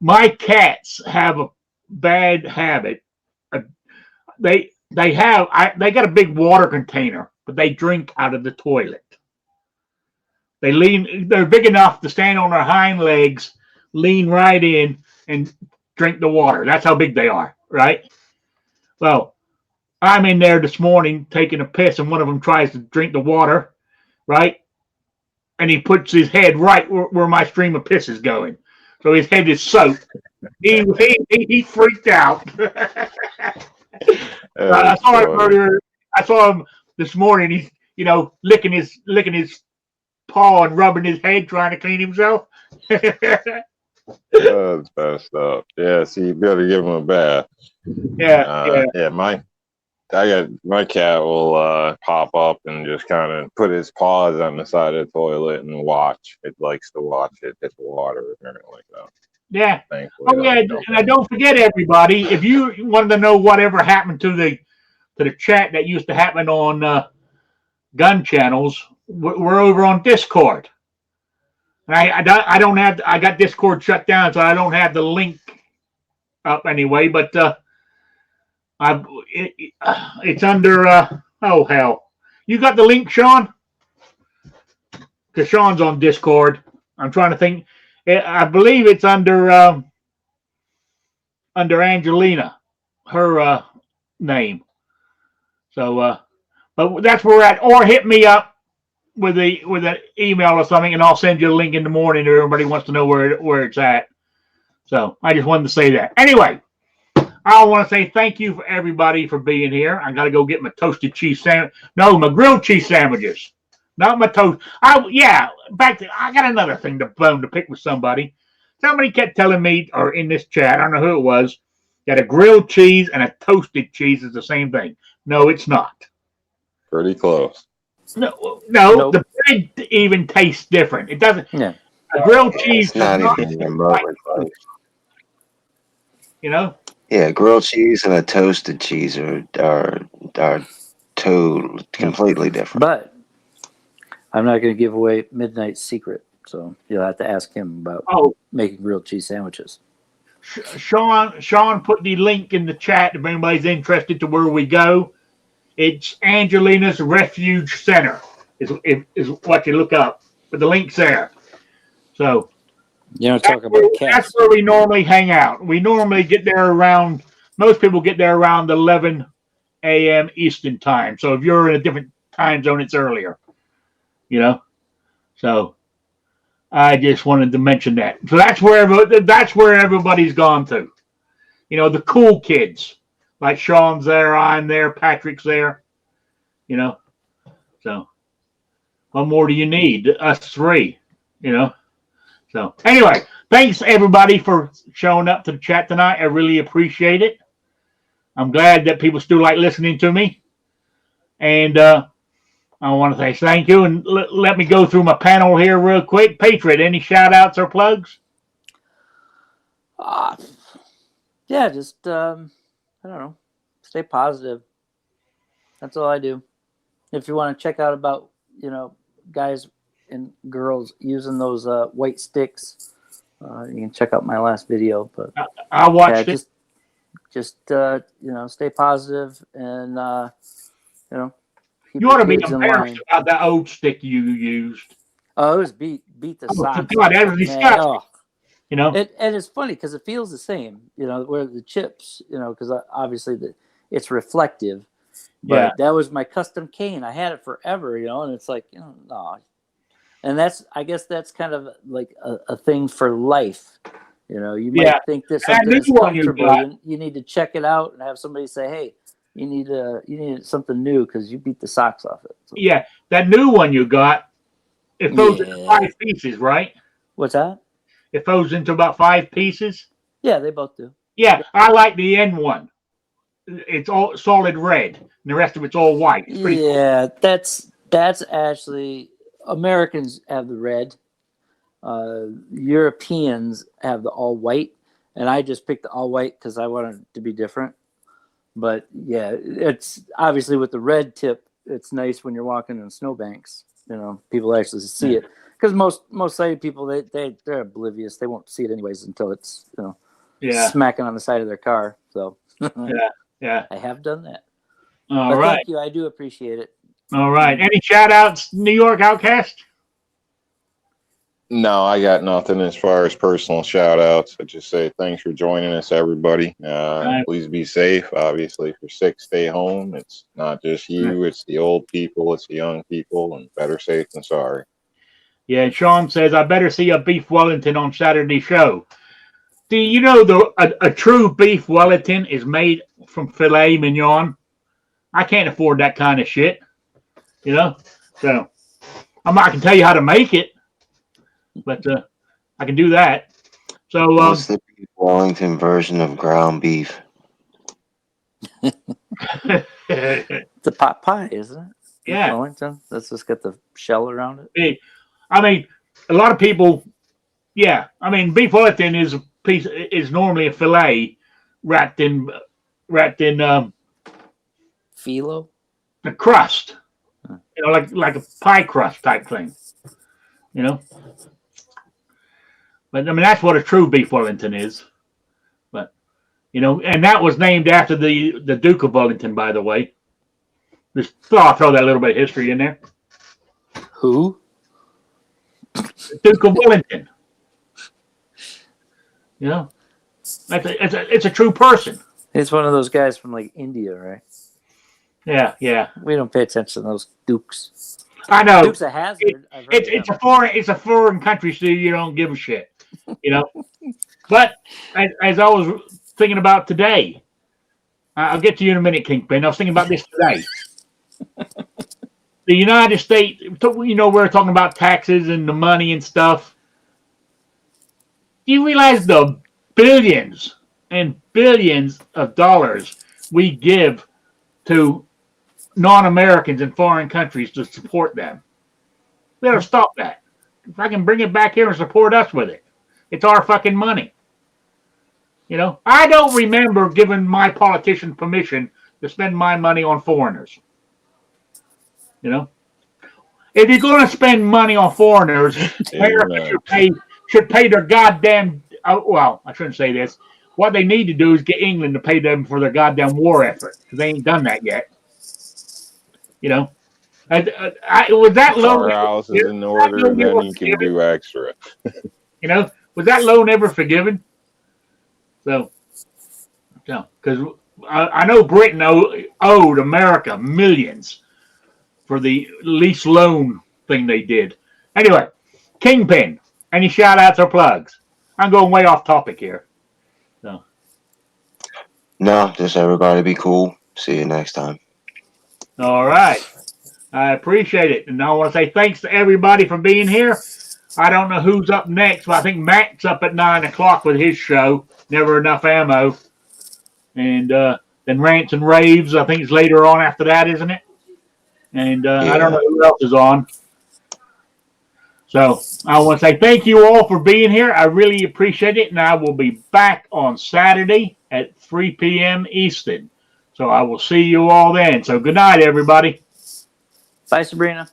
S1: My cats have a bad habit. They got a big water container, but they drink out of the toilet. They're big enough to stand on their hind legs, lean right in, and drink the water. That's how big they are, right? Well, I'm in there this morning taking a piss, and one of them tries to drink the water, right? And he puts his head right where my stream of piss is going. So his head is soaked. He freaked out. I saw him earlier. I saw him this morning. He's licking his paw and rubbing his head, trying to clean himself.
S2: That's messed up. Yeah, so you better give him a bath.
S1: Yeah.
S2: My cat will pop up and just kind of put his paws on the side of the toilet and watch. It likes to watch it hit the water or anything like that.
S1: Yeah.
S2: Thankfully,
S1: Oh yeah, and don't forget everybody. If you wanted to know whatever happened to the chat that used to happen on gun channels, we're over on Discord. And I don't have I got Discord shut down, so I don't have the link up anyway. But it's under oh hell, you got the link, Sean? Because Sean's on Discord. I'm trying to think. I believe it's under Angelina, her name. So, but that's where we're at. Or hit me up with an email or something, and I'll send you a link in the morning if everybody wants to know where it's at. So I just wanted to say that. Anyway, I want to say thank you for everybody for being here. I got to go get my toasted cheese sandwich. No, my grilled cheese sandwiches. Not my toast. I got another thing to bone to pick with somebody. Somebody kept telling me, or in this chat, I don't know who it was, that a grilled cheese and a toasted cheese is the same thing. No, it's not.
S2: Pretty close.
S1: No,
S4: Nope.
S1: the bread even tastes different. It doesn't.
S4: Yeah.
S1: A grilled cheese
S5: It's not
S1: does
S5: even
S1: not,
S5: remotely close.
S1: you know.
S5: Yeah, grilled cheese and a toasted cheese are completely different.
S4: But I'm not going to give away Midnight's secret, so you'll have to ask him about making grilled cheese sandwiches.
S1: Sean put the link in the chat if anybody's interested to where we go. It's Angelina's Refuge Center is what you look up. But the link's there. So
S4: Talk about cats.
S1: That's where we normally hang out. We normally get there around. Most people get there around 11 a.m. Eastern time. So if you're in a different time zone, it's earlier. So I just wanted to mention that. So that's where everybody's gone to. The cool kids, like Sean's there, I'm there, Patrick's there. So what more do you need? Us three. So anyway, thanks everybody for showing up to the chat tonight. I really appreciate it. I'm glad that people still like listening to me. And I want to say thank you. And let me go through my panel here real quick. Patriot, any shout outs or plugs?
S4: Yeah, just, I don't know, stay positive. That's all I do. If you want to check out about, guys and girls using those white sticks, you can check out my last video. But
S1: I watched it.
S4: Just stay positive and keep
S1: you ought to be
S4: kids in
S1: embarrassed
S4: line.
S1: about that old stick you used.
S4: Oh, it was beat the socks.
S1: God, that was disgusting.
S4: And it's funny because it feels the same. Where the chips, because obviously it's reflective. But that was my custom cane. I had it forever, and it's like, no. And I guess that's kind of like a thing for life. You might think that something is comfortable. You need to check it out and have somebody say, hey, you need something new because you beat the socks off it. So.
S1: Yeah, that new one you got, it goes into 5 pieces, right?
S4: What's that?
S1: It goes into about 5 pieces.
S4: Yeah, they both do.
S1: Yeah, I like the end one. It's all solid red, and the rest of it's all white. It's pretty cool.
S4: That's actually Americans have the red. Europeans have the all white, and I just picked the all white because I wanted it to be different. But yeah, it's obviously with the red tip. It's nice when you're walking in snowbanks. People actually see it because most sighted people they're oblivious. They won't see it anyways until it's smacking on the side of their car. So
S1: yeah,
S4: I have done that.
S1: All right.
S4: Thank you. I do appreciate it.
S1: All right. Any shout outs, New York Outcast?
S2: No, I got nothing as far as personal shout outs. I just say thanks for joining us, everybody. Please be safe. Obviously, if you're sick, stay home. It's not just you, it's the old people, it's the young people, and better safe than sorry.
S1: Yeah, Sean says, I better see a beef Wellington on Saturday show. Do you know a true beef Wellington is made from filet mignon? I can't afford that kind of shit. So I can tell you how to make it. But I can do that. So
S5: what's the beef Wellington version of ground beef?
S4: It's a pot pie, isn't it?
S1: Yeah.
S4: Wellington. Let's just get the shell around it.
S1: I mean, a lot of people. Yeah, I mean, beef Wellington is piece is normally a fillet wrapped in
S4: Philo.
S1: the crust, you know, like a pie crust type thing, you know. But I mean, that's what a true beef Wellington is. But you know, and that was named after the Duke of Wellington, by the way. Just I'll throw that little bit of history in there.
S4: Who?
S1: The Duke of Wellington. You know, it's a true person.
S4: It's one of those guys from like India, right?
S1: Yeah, yeah.
S4: We don't pay attention to those dukes.
S1: I know.
S4: Duke's a hazard.
S1: It's a foreign country, so you don't give a shit. You know. But as I was thinking about today, I'll get to you in a minute, Kingpin. I was thinking about this today. The United States, you know, we're talking about taxes and the money and stuff. Do you realize the billions and billions of dollars we give to non-Americans in foreign countries to support them? We gotta stop that. If I can bring it back here and support us with it, it's our fucking money. You know, I don't remember giving my politician permission to spend my money on foreigners. You know, if you're going to spend money on foreigners, America should pay their goddamn. Well, I shouldn't say this. What they need to do is get England to pay them for their goddamn war effort, because they ain't done that yet. You know, was that loan?
S2: Our house is in order, then you can do extra.
S1: You know, was that loan ever forgiven? So, because I know Britain owed America millions for the lease loan thing they did. Anyway, Kingpin, any shout outs or plugs? I'm going way off topic here. So.
S5: No, just everybody be cool. See you next time.
S1: All right. I appreciate it. And I want to say thanks to everybody for being here. I don't know who's up next, but I think Matt's up at 9 o'clock with his show, Never Enough Ammo. And then Rants and Raves, I think it's later on after that, isn't it? And I don't know who else is on. So I want to say thank you all for being here. I really appreciate it. And I will be back on Saturday at 3 p.m. Eastern. So I will see you all then. So good night, everybody.
S4: Bye, Sabrina.